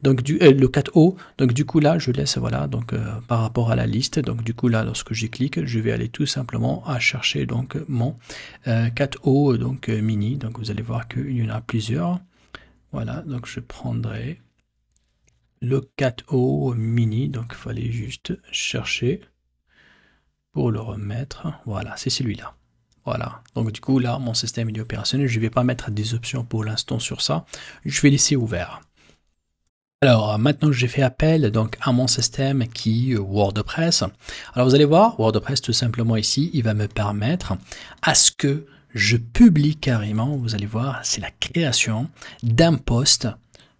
Donc le 4O, donc du coup là je laisse voilà donc par rapport à la liste, donc du coup là lorsque j'y clique je vais aller tout simplement à chercher donc mon 4O donc mini, donc vous allez voir qu'il y en a plusieurs. Voilà, donc je prendrai le 4O mini, donc il fallait juste chercher pour le remettre. Voilà, c'est celui-là. Voilà, donc du coup là mon système est opérationnel, je ne vais pas mettre des options pour l'instant sur ça, je vais laisser ouvert. Alors maintenant j'ai fait appel donc à mon système qui WordPress. Alors vous allez voir, WordPress tout simplement ici, il va me permettre à ce que je publie carrément, vous allez voir, c'est la création d'un post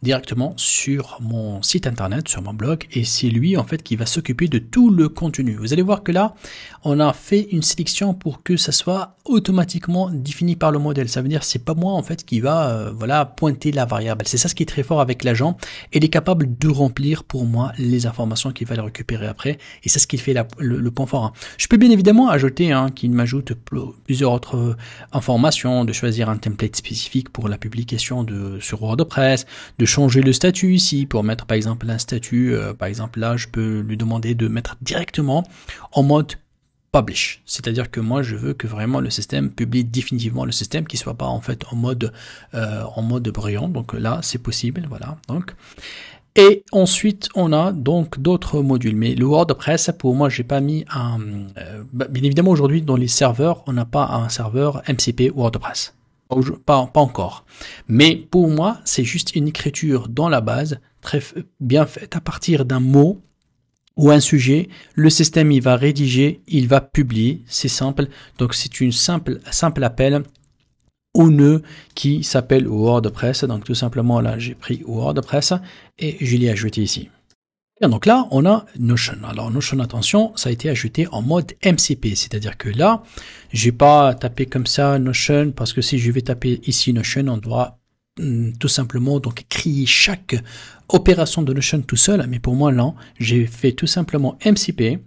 directement sur mon site internet, sur mon blog, et c'est lui en fait qui va s'occuper de tout le contenu. Vous allez voir que là, on a fait une sélection pour que ça soit automatiquement défini par le modèle. Ça veut dire c'est pas moi en fait qui va voilà pointer la variable. C'est ça ce qui est très fort avec l'agent. Il est capable de remplir pour moi les informations qu'il va les récupérer après, et c'est ce qui fait le point fort. Je peux bien évidemment ajouter qu'il m'ajoute plusieurs autres informations, de choisir un template spécifique pour la publication sur WordPress, de changer le statut ici pour mettre par exemple un statut, par exemple là je peux lui demander de mettre directement en mode publish, c'est-à-dire que moi je veux que vraiment le système publie définitivement le système, qui soit pas en fait en mode brouillon, donc là c'est possible, voilà. Donc et ensuite on a donc d'autres modules, mais le WordPress pour moi j'ai pas mis un bien évidemment aujourd'hui dans les serveurs on n'a pas un serveur MCP WordPress. Pas encore. Mais pour moi, c'est juste une écriture dans la base, très bien faite à partir d'un mot ou un sujet. Le système, il va rédiger, il va publier. C'est simple. Donc, c'est une simple appel au nœud qui s'appelle WordPress. Donc, tout simplement, là, j'ai pris WordPress et je l'ai ajouté ici. Bien, donc là, on a Notion. Alors Notion, attention, ça a été ajouté en mode MCP, c'est-à-dire que là, j'ai pas tapé comme ça Notion, parce que si je vais taper ici Notion, on doit tout simplement donc créer chaque opération de Notion tout seul. Mais pour moi, là, j'ai fait tout simplement MCP.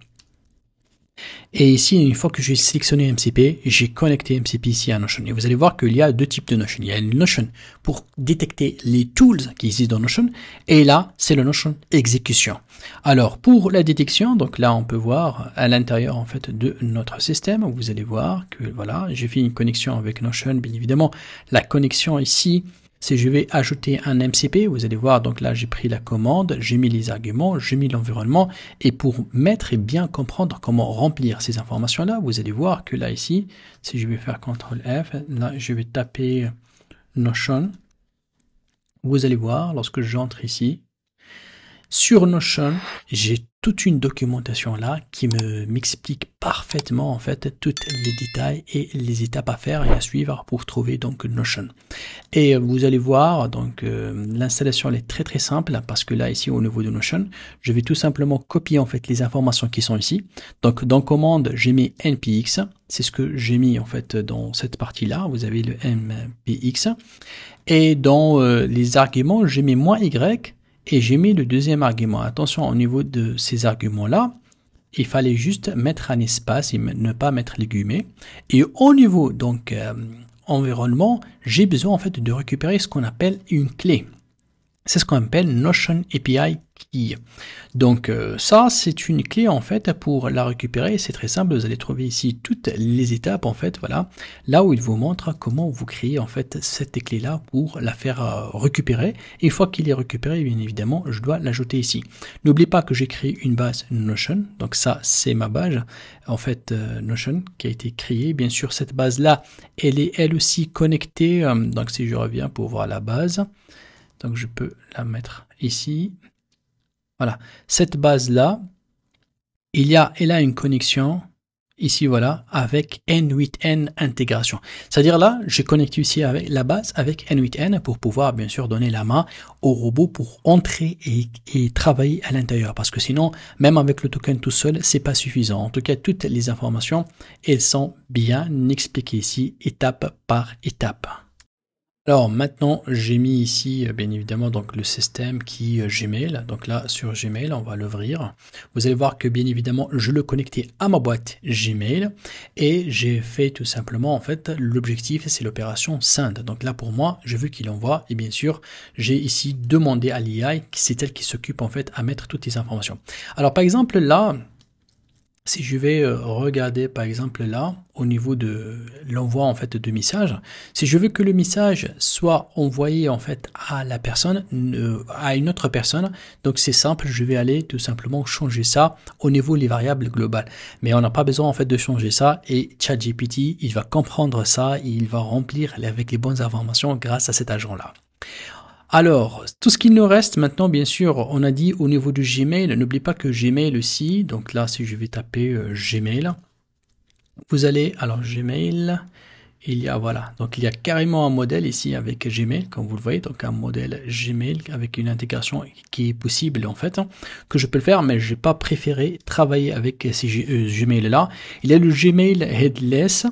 Et ici, une fois que j'ai sélectionné MCP, j'ai connecté MCP ici à Notion. Et vous allez voir qu'il y a deux types de Notion. Il y a une Notion pour détecter les tools qui existent dans Notion. Et là, c'est le Notion exécution. Alors, pour la détection, donc là, on peut voir à l'intérieur, en fait, de notre système. Vous allez voir que, voilà, j'ai fait une connexion avec Notion. Bien évidemment, la connexion ici, si je vais ajouter un MCP, vous allez voir, donc là j'ai pris la commande, j'ai mis les arguments, j'ai mis l'environnement, et pour mettre et bien comprendre comment remplir ces informations-là, vous allez voir que là ici, si je vais faire CTRL F, là je vais taper Notion, vous allez voir, lorsque j'entre ici, sur Notion, j'ai toute une documentation là qui m'explique parfaitement en fait tous les détails et les étapes à faire et à suivre pour trouver donc Notion. Et vous allez voir donc l'installation elle est très simple parce que là ici au niveau de Notion, je vais tout simplement copier en fait les informations qui sont ici. Donc dans commande, j'ai mis npx, c'est ce que j'ai mis en fait dans cette partie là, vous avez le npx et dans les arguments, j'ai mis -y. Et j'ai mis le deuxième argument. Attention, au niveau de ces arguments-là, il fallait juste mettre un espace et ne pas mettre les guillemets. Et au niveau donc environnement, j'ai besoin en fait de récupérer ce qu'on appelle une clé. C'est ce qu'on appelle Notion API Key. Donc ça, c'est une clé en fait pour la récupérer. C'est très simple. Vous allez trouver ici toutes les étapes en fait. Voilà, là où il vous montre comment vous créez en fait cette clé-là pour la faire récupérer. Et une fois qu'il est récupéré, bien évidemment, je dois l'ajouter ici. N'oubliez pas que j'ai créé une base Notion. Donc ça, c'est ma base en fait Notion qui a été créée. Bien sûr, cette base-là, elle est elle aussi connectée. Donc si je reviens pour voir la base. Donc je peux la mettre ici. Voilà, cette base-là, elle a une connexion ici, voilà, avec N8N intégration. C'est-à-dire là, j'ai connecté ici avec la base avec N8N pour pouvoir bien sûr donner la main au robot pour entrer et travailler à l'intérieur. Parce que sinon, même avec le token tout seul, c'est pas suffisant. En tout cas, toutes les informations, elles sont bien expliquées ici, étape par étape. Alors maintenant, j'ai mis ici bien évidemment donc le système qui Gmail. Donc là sur Gmail, on va l'ouvrir. Vous allez voir que bien évidemment, je le connectais à ma boîte Gmail et j'ai fait tout simplement en fait l'objectif, c'est l'opération send. Donc là pour moi, je veux qu'il envoie et bien sûr, j'ai ici demandé à l'AI, c'est elle qui s'occupe en fait à mettre toutes les informations. Alors par exemple là, si je vais regarder par exemple là, au niveau de l'envoi en fait de message, si je veux que le message soit envoyé en fait à la personne, à une autre personne, donc c'est simple, je vais aller tout simplement changer ça au niveau des variables globales. Mais on n'a pas besoin en fait de changer ça et ChatGPT, il va comprendre ça, et il va remplir avec les bonnes informations grâce à cet agent là. Alors, tout ce qu'il nous reste maintenant, bien sûr, on a dit au niveau du Gmail, n'oubliez pas que Gmail aussi, donc là, si je vais taper Gmail, vous allez, alors Gmail, il y a, voilà, donc il y a carrément un modèle ici avec Gmail, comme vous le voyez, donc un modèle Gmail avec une intégration qui est possible en fait, que je peux le faire, mais je n'ai pas préféré travailler avec ces Gmail-là. Il y a le Gmail Headless.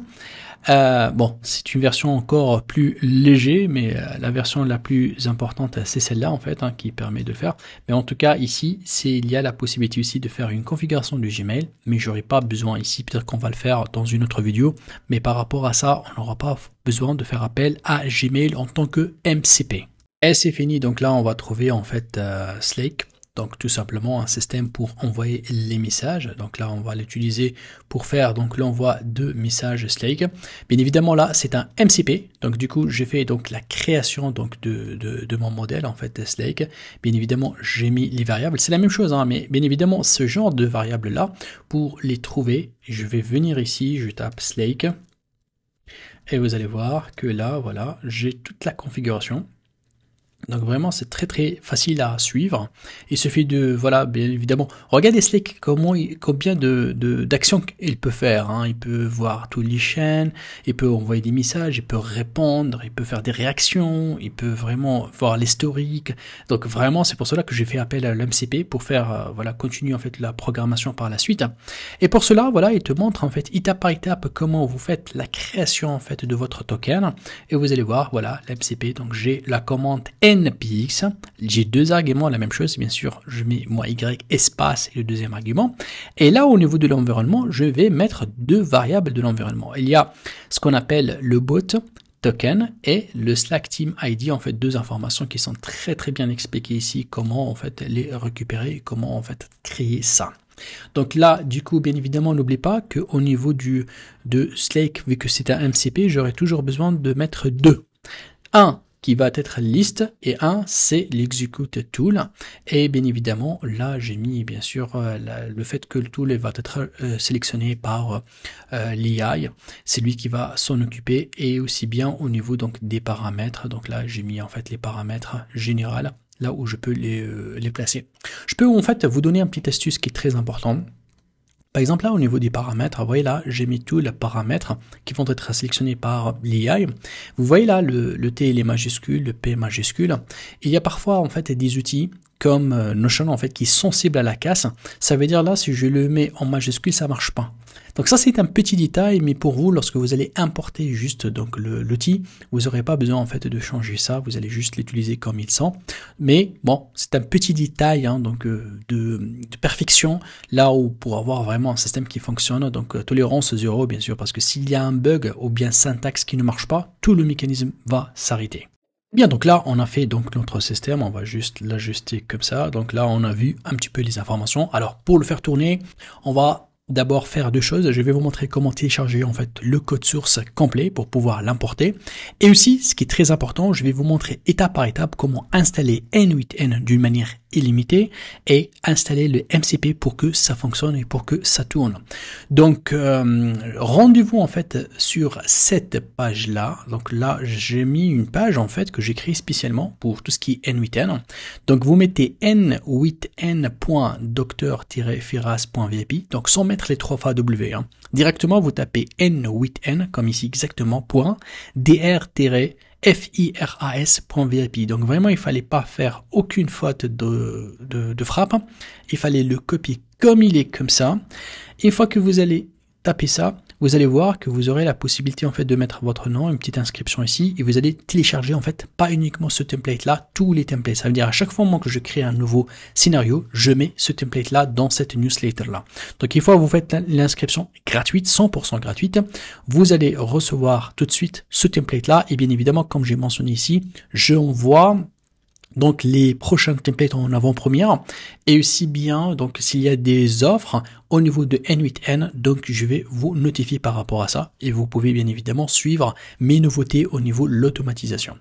Bon, c'est une version encore plus léger, mais la version la plus importante, c'est celle-là en fait, qui permet de faire. Mais en tout cas, ici, il y a la possibilité aussi de faire une configuration du Gmail, mais j'aurai pas besoin ici. Peut-être qu'on va le faire dans une autre vidéo, mais par rapport à ça, on n'aura pas besoin de faire appel à Gmail en tant que MCP. Et c'est fini. Donc là, on va trouver en fait Slack. Donc tout simplement un système pour envoyer les messages. Donc là on va l'utiliser pour faire donc l'envoi de messages Slack. Bien évidemment là c'est un MCP. Donc du coup j'ai fait donc la création donc de mon modèle en fait Slack. Bien évidemment j'ai mis les variables. C'est la même chose mais bien évidemment ce genre de variables là pour les trouver, je vais venir ici, je tape Slack et vous allez voir que là voilà j'ai toute la configuration. Donc vraiment c'est très facile à suivre. Il suffit de, voilà, bien évidemment, regardez Slack combien d'actions il peut faire. Il peut voir toutes les chaînes, il peut envoyer des messages, il peut répondre, il peut faire des réactions, il peut vraiment voir l'historique. Donc vraiment c'est pour cela que j'ai fait appel à l'MCP pour faire voilà, continuer en fait la programmation par la suite. Et pour cela voilà, il te montre en fait étape par étape comment vous faites la création en fait de votre token. Et vous allez voir voilà l'MCP. Donc j'ai la commande npx, j'ai deux arguments, la même chose, bien sûr, je mets moi y espace et le deuxième argument, et là au niveau de l'environnement, je vais mettre deux variables de l'environnement. Il y a ce qu'on appelle le bot token et le Slack Team ID, en fait deux informations qui sont très bien expliquées ici, comment en fait les récupérer, comment en fait créer ça. Donc là, du coup, bien évidemment, n'oublie pas qu'au niveau de Slack, vu que c'est un MCP, j'aurai toujours besoin de mettre deux. Un qui va être liste et un c'est l'execute tool, et bien évidemment là j'ai mis bien sûr le fait que le tool va être sélectionné par l'AI, c'est lui qui va s'en occuper, et aussi bien au niveau donc des paramètres. Donc là j'ai mis en fait les paramètres généraux là où je peux les placer. Je peux en fait vous donner un petit astuce qui est très important. Par exemple, là, au niveau des paramètres, vous voyez là, j'ai mis tous les paramètres qui vont être sélectionnés par l'AI. Vous voyez là, le T il est majuscule, le P majuscule. Il y a parfois, en fait, des outils comme Notion, en fait, qui sont sensibles à la casse. Ça veut dire là, si je le mets en majuscule, ça marche pas. Donc ça, c'est un petit détail, mais pour vous, lorsque vous allez importer juste donc l'outil, vous n'aurez pas besoin en fait de changer ça. Vous allez juste l'utiliser comme il sont. Mais bon, c'est un petit détail hein, donc de perfection là où pour avoir vraiment un système qui fonctionne. Donc tolérance 0 bien sûr, parce que s'il y a un bug ou bien syntaxe qui ne marche pas, tout le mécanisme va s'arrêter. Bien, donc là, on a fait donc notre système, on va juste l'ajuster comme ça. Donc là, on a vu un petit peu les informations. Alors, pour le faire tourner, on va d'abord faire deux choses. Je vais vous montrer comment télécharger en fait le code source complet pour pouvoir l'importer. Et aussi, ce qui est très important, je vais vous montrer étape par étape comment installer N8N d'une manière illimitée et installer le MCP pour que ça fonctionne et pour que ça tourne. Donc, rendez-vous en fait sur cette page-là. Donc là, j'ai mis une page en fait que j'ai créée spécialement pour tout ce qui est N8N. Donc, vous mettez n8n.docteur-firas.vip, donc sans mettre les 3 fois W. Hein. Directement, vous tapez N8N, comme ici exactement, .dr-firas.vip. Donc vraiment, il fallait pas faire aucune faute de frappe. Il fallait le copier comme il est, comme ça. Une fois que vous allez taper ça, vous allez voir que vous aurez la possibilité en fait de mettre votre nom, une petite inscription ici, et vous allez télécharger en fait pas uniquement ce template là, tous les templates. Ça veut dire à chaque fois que je crée un nouveau scénario, je mets ce template là dans cette newsletter là. Donc une fois que vous faites l'inscription gratuite, 100% gratuite, vous allez recevoir tout de suite ce template là, et bien évidemment comme j'ai mentionné ici, je envoie donc les prochains templates en avant-première, et aussi bien donc s'il y a des offres au niveau de N8N, donc je vais vous notifier par rapport à ça, et vous pouvez bien évidemment suivre mes nouveautés au niveau de l'automatisation.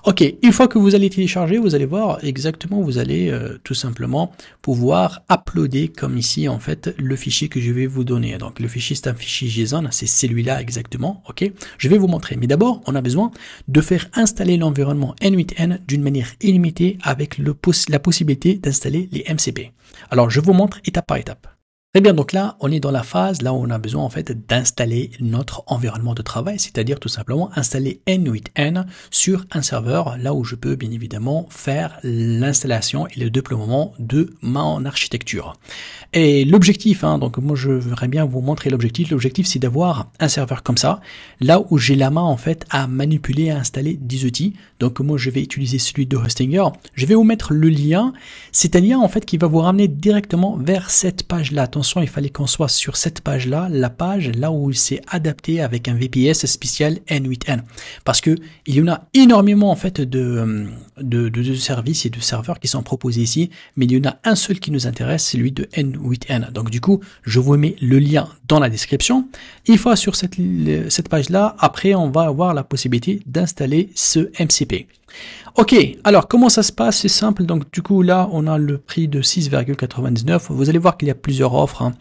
Ok, une fois que vous allez télécharger, vous allez voir exactement, vous allez tout simplement pouvoir uploader comme ici en fait le fichier que je vais vous donner. Donc le fichier c'est un fichier JSON, c'est celui-là exactement, ok. Je vais vous montrer, mais d'abord on a besoin de faire installer l'environnement N8N d'une manière illimitée avec la possibilité d'installer les MCP. Alors je vous montre étape par étape. Très bien, donc là, on est dans la phase là où on a besoin en fait d'installer notre environnement de travail, c'est-à-dire tout simplement installer N8N sur un serveur, là où je peux bien évidemment faire l'installation et le déploiement de mon architecture. Et l'objectif, hein, donc moi je voudrais bien vous montrer l'objectif. L'objectif c'est d'avoir un serveur comme ça, là où j'ai la main en fait à manipuler, à installer des outils. Donc moi je vais utiliser celui de Hostinger. Je vais vous mettre le lien, c'est un lien en fait qui va vous ramener directement vers cette page-là. Attention, il fallait qu'on soit sur cette page-là, la page là où c'est adapté avec un VPS spécial N8N. Parce que il y en a énormément en fait de services et de serveurs qui sont proposés ici, mais il y en a un seul qui nous intéresse, celui de N8N. Donc du coup, je vous mets le lien dans la description. Une fois sur cette page-là, après on va avoir la possibilité d'installer ce MCP. Ok, alors comment ça se passe? C'est simple, donc du coup là on a le prix de 6,99. Vous allez voir qu'il y a plusieurs offres, hein.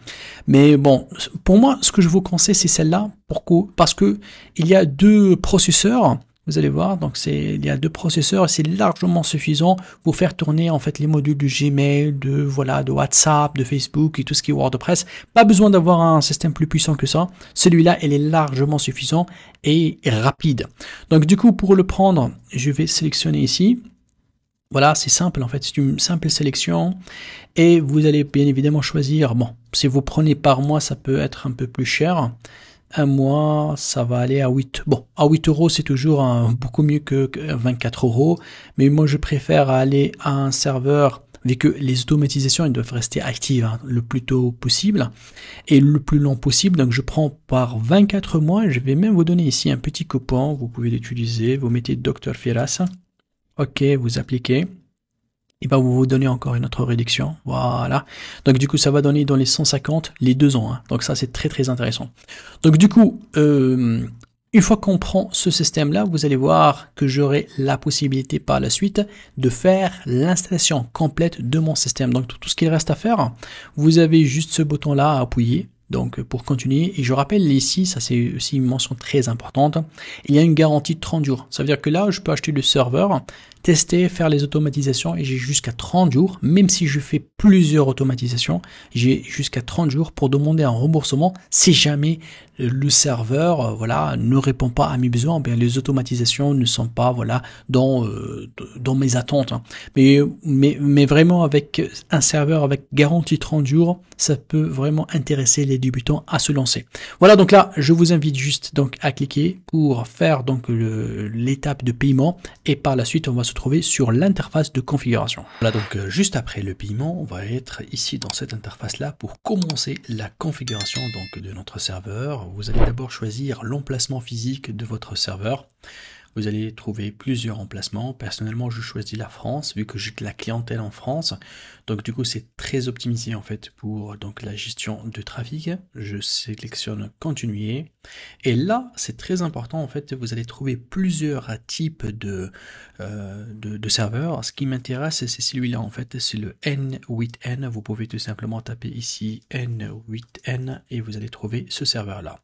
Mais bon, pour moi ce que je vous conseille c'est celle-là. Pourquoi? Parce que il y a deux processeurs. Vous allez voir, donc il y a deux processeurs, c'est largement suffisant pour faire tourner en fait les modules de Gmail, de WhatsApp, de Facebook et tout ce qui est WordPress. Pas besoin d'avoir un système plus puissant que ça. Celui-là, il est largement suffisant et rapide. Donc du coup, pour le prendre, je vais sélectionner ici. Voilà, c'est simple en fait, c'est une simple sélection et vous allez bien évidemment choisir. Bon, si vous prenez par mois, ça peut être un peu plus cher. un mois, ça va aller à 8. Bon, à 8 euros, c'est toujours beaucoup mieux que 24 euros. Mais moi, je préfère aller à un serveur, vu que les automatisations, elles doivent rester actives le plus tôt possible et le plus long possible. Donc, je prends par 24 mois. Je vais même vous donner ici un petit coupon. Vous pouvez l'utiliser. Vous mettez Dr Firas. OK, vous appliquez. Il va vous donner encore une autre réduction. Voilà. Donc du coup, ça va donner dans les 150 les 2 ans. Donc ça, c'est très très intéressant. Donc du coup, une fois qu'on prend ce système-là, vous allez voir que j'aurai la possibilité par la suite de faire l'installation complète de mon système. Donc tout ce qu'il reste à faire, vous avez juste ce bouton-là à appuyer. Donc pour continuer, et je rappelle ici, ça c'est aussi une mention très importante, il y a une garantie de 30 jours. Ça veut dire que là, je peux acheter le serveur, tester, faire les automatisations et j'ai jusqu'à 30 jours, même si je fais plusieurs automatisations, j'ai jusqu'à 30 jours pour demander un remboursement si jamais le serveur voilà, ne répond pas à mes besoins, bien les automatisations ne sont pas voilà, dans mes attentes. Mais vraiment avec un serveur avec garantie 30 jours, ça peut vraiment intéresser les débutants à se lancer. Voilà, donc là, je vous invite juste donc à cliquer pour faire donc l'étape de paiement et par la suite, on va se trouver sur l'interface de configuration. Voilà, donc juste après le paiement, on va être ici dans cette interface-là pour commencer la configuration donc de notre serveur. Vous allez d'abord choisir l'emplacement physique de votre serveur. Vous allez trouver plusieurs emplacements. Personnellement, je choisis la France, vu que j'ai de la clientèle en France. Donc du coup, c'est très optimisé en fait pour donc la gestion de trafic. Je sélectionne continuer. Et là, c'est très important en fait. Vous allez trouver plusieurs types de serveurs. Ce qui m'intéresse, c'est celui-là en fait. C'est le N8N. Vous pouvez tout simplement taper ici N8N et vous allez trouver ce serveur-là.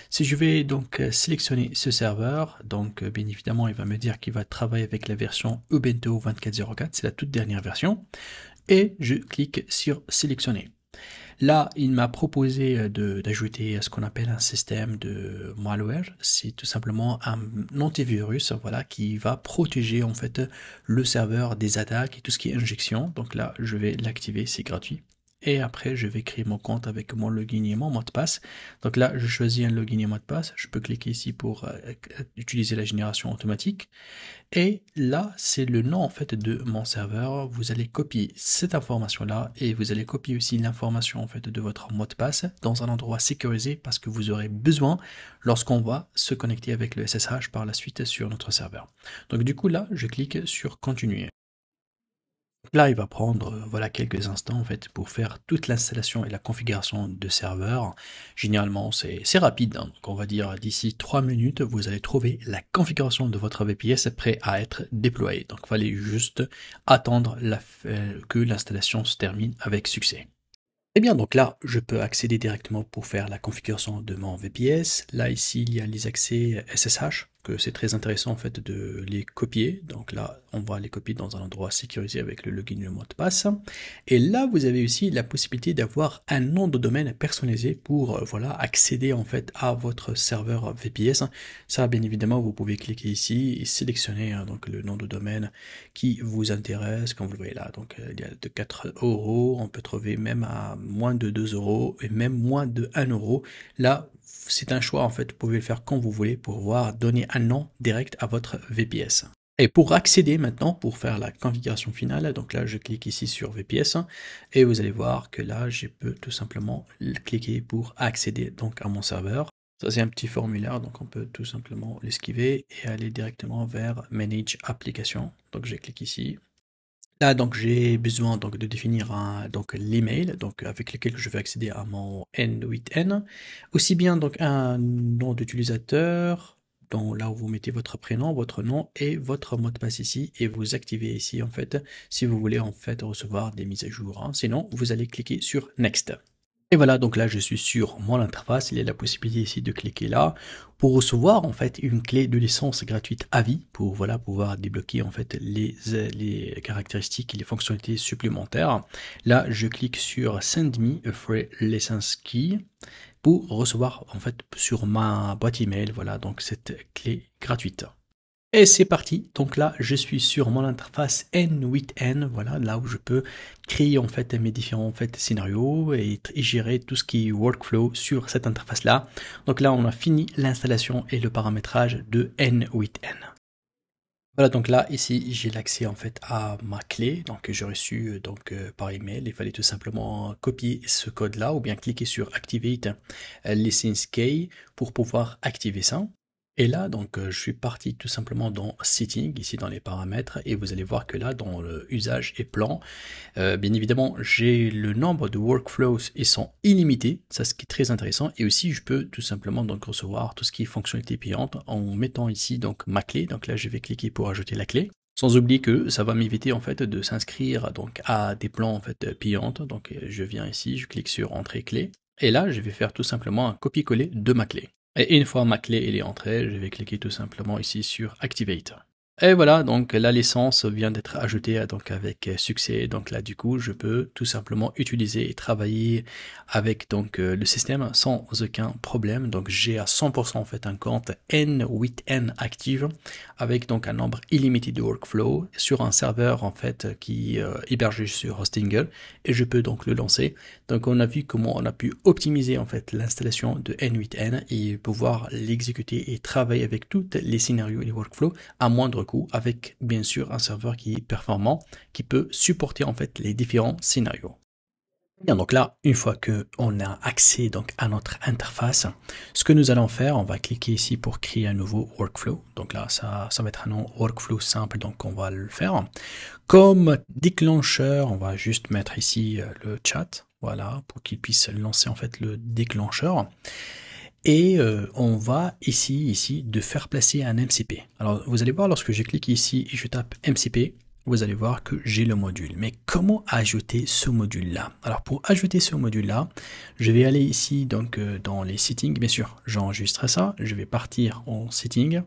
Si je vais donc sélectionner ce serveur, donc bien évidemment, il va me dire qu'il va travailler avec la version Ubuntu 24.04, c'est la toute dernière version, et je clique sur sélectionner. Là, il m'a proposé d'ajouter ce qu'on appelle un système de malware. C'est tout simplement un antivirus, voilà, qui va protéger en fait le serveur des attaques et tout ce qui est injection. Donc là, je vais l'activer, c'est gratuit. Et après, je vais créer mon compte avec mon login et mon mot de passe. Donc là, je choisis un login et mot de passe. Je peux cliquer ici pour utiliser la génération automatique. Et là, c'est le nom en fait de mon serveur. Vous allez copier cette information-là et vous allez copier aussi l'information en fait de votre mot de passe dans un endroit sécurisé parce que vous aurez besoin lorsqu'on va se connecter avec le SSH par la suite sur notre serveur. Donc du coup là, je clique sur continuer. Là, il va prendre voilà, quelques instants en fait, pour faire toute l'installation et la configuration de serveur. Généralement, c'est rapide. Donc, on va dire d'ici 3 minutes, vous allez trouver la configuration de votre VPS prêt à être déployée. Donc, il fallait juste attendre que l'installation se termine avec succès. Eh bien, donc là, je peux accéder directement pour faire la configuration de mon VPS. Là, ici, il y a les accès SSH, que c'est très intéressant en fait de les copier. Donc là, on va les copier dans un endroit sécurisé avec le login et le mot de passe. Et là, vous avez aussi la possibilité d'avoir un nom de domaine personnalisé pour voilà, accéder en fait à votre serveur VPS. Ça, bien évidemment, vous pouvez cliquer ici et sélectionner donc le nom de domaine qui vous intéresse, comme vous le voyez là. Donc il y a de 4 euros, on peut trouver même à moins de 2 euros et même moins de 1 euro. Là, c'est un choix en fait, vous pouvez le faire quand vous voulez pour pouvoir donner un nom direct à votre VPS. Et pour accéder maintenant, pour faire la configuration finale, donc là je clique ici sur VPS et vous allez voir que là je peux tout simplement cliquer pour accéder donc à mon serveur. Ça c'est un petit formulaire, donc on peut tout simplement l'esquiver et aller directement vers Manage Application. Donc je clique ici. Là, donc, j'ai besoin donc de définir donc l'email donc avec lequel je vais accéder à mon N8N. Aussi bien donc un nom d'utilisateur, donc là où vous mettez votre prénom, votre nom et votre mot de passe ici et vous activez ici en fait si vous voulez en fait recevoir des mises à jour. Sinon, vous allez cliquer sur Next. Et voilà, donc là je suis sur mon interface, il y a la possibilité ici de cliquer là pour recevoir en fait une clé de licence gratuite à vie pour voilà pouvoir débloquer en fait les caractéristiques et les fonctionnalités supplémentaires. Là je clique sur Send me a free license key pour recevoir en fait sur ma boîte email voilà donc cette clé gratuite. Et c'est parti. Donc là, je suis sur mon interface N8N, voilà, là où je peux créer en fait mes différents scénarios et gérer tout ce qui est workflow sur cette interface-là. Donc là, on a fini l'installation et le paramétrage de N8N. Voilà, donc là, ici, j'ai l'accès en fait à ma clé, donc j'ai reçu par email. Il fallait tout simplement copier ce code-là ou bien cliquer sur Activate License Key pour pouvoir activer ça. Et là, donc, je suis parti tout simplement dans Setting, ici dans les paramètres, et vous allez voir que là, dans le usage et plan, bien évidemment, j'ai le nombre de workflows, ils sont illimités, ça ce qui est très intéressant, et aussi je peux tout simplement donc recevoir tout ce qui est fonctionnalité payante en mettant ici donc ma clé. Donc là, je vais cliquer pour ajouter la clé. Sans oublier que ça va m'éviter en fait de s'inscrire donc à des plans en fait payantes. Donc je viens ici, je clique sur Entrée clé, et là, je vais faire tout simplement un copier-coller de ma clé. Et une fois ma clé elle est entrée, je vais cliquer tout simplement ici sur Activate. Et voilà, donc la licence vient d'être ajoutée donc avec succès. Donc là, du coup, je peux tout simplement utiliser et travailler avec donc le système sans aucun problème. Donc j'ai à 100% en fait un compte N8N active avec donc un nombre illimité de workflow sur un serveur en fait qui est hébergé sur Hostinger, et je peux donc le lancer. Donc on a vu comment on a pu optimiser en fait l'installation de N8N et pouvoir l'exécuter et travailler avec tous les scénarios et les workflows à moindre coût, avec bien sûr un serveur qui est performant, qui peut supporter en fait les différents scénarios. Bien, donc là, une fois que on a accès donc à notre interface, ce que nous allons faire, on va cliquer ici pour créer un nouveau workflow. Donc là, ça va être un nom workflow simple, donc on va le faire. Comme déclencheur, on va juste mettre ici le chat, voilà, pour qu'il puisse lancer en fait le déclencheur. Et on va ici de faire placer un MCP. Alors vous allez voir, lorsque je clique ici et je tape MCP, vous allez voir que j'ai le module. Mais comment ajouter ce module-là? Alors pour ajouter ce module-là, je vais aller ici donc dans les settings, bien sûr, j'enregistre ça, je vais partir en settings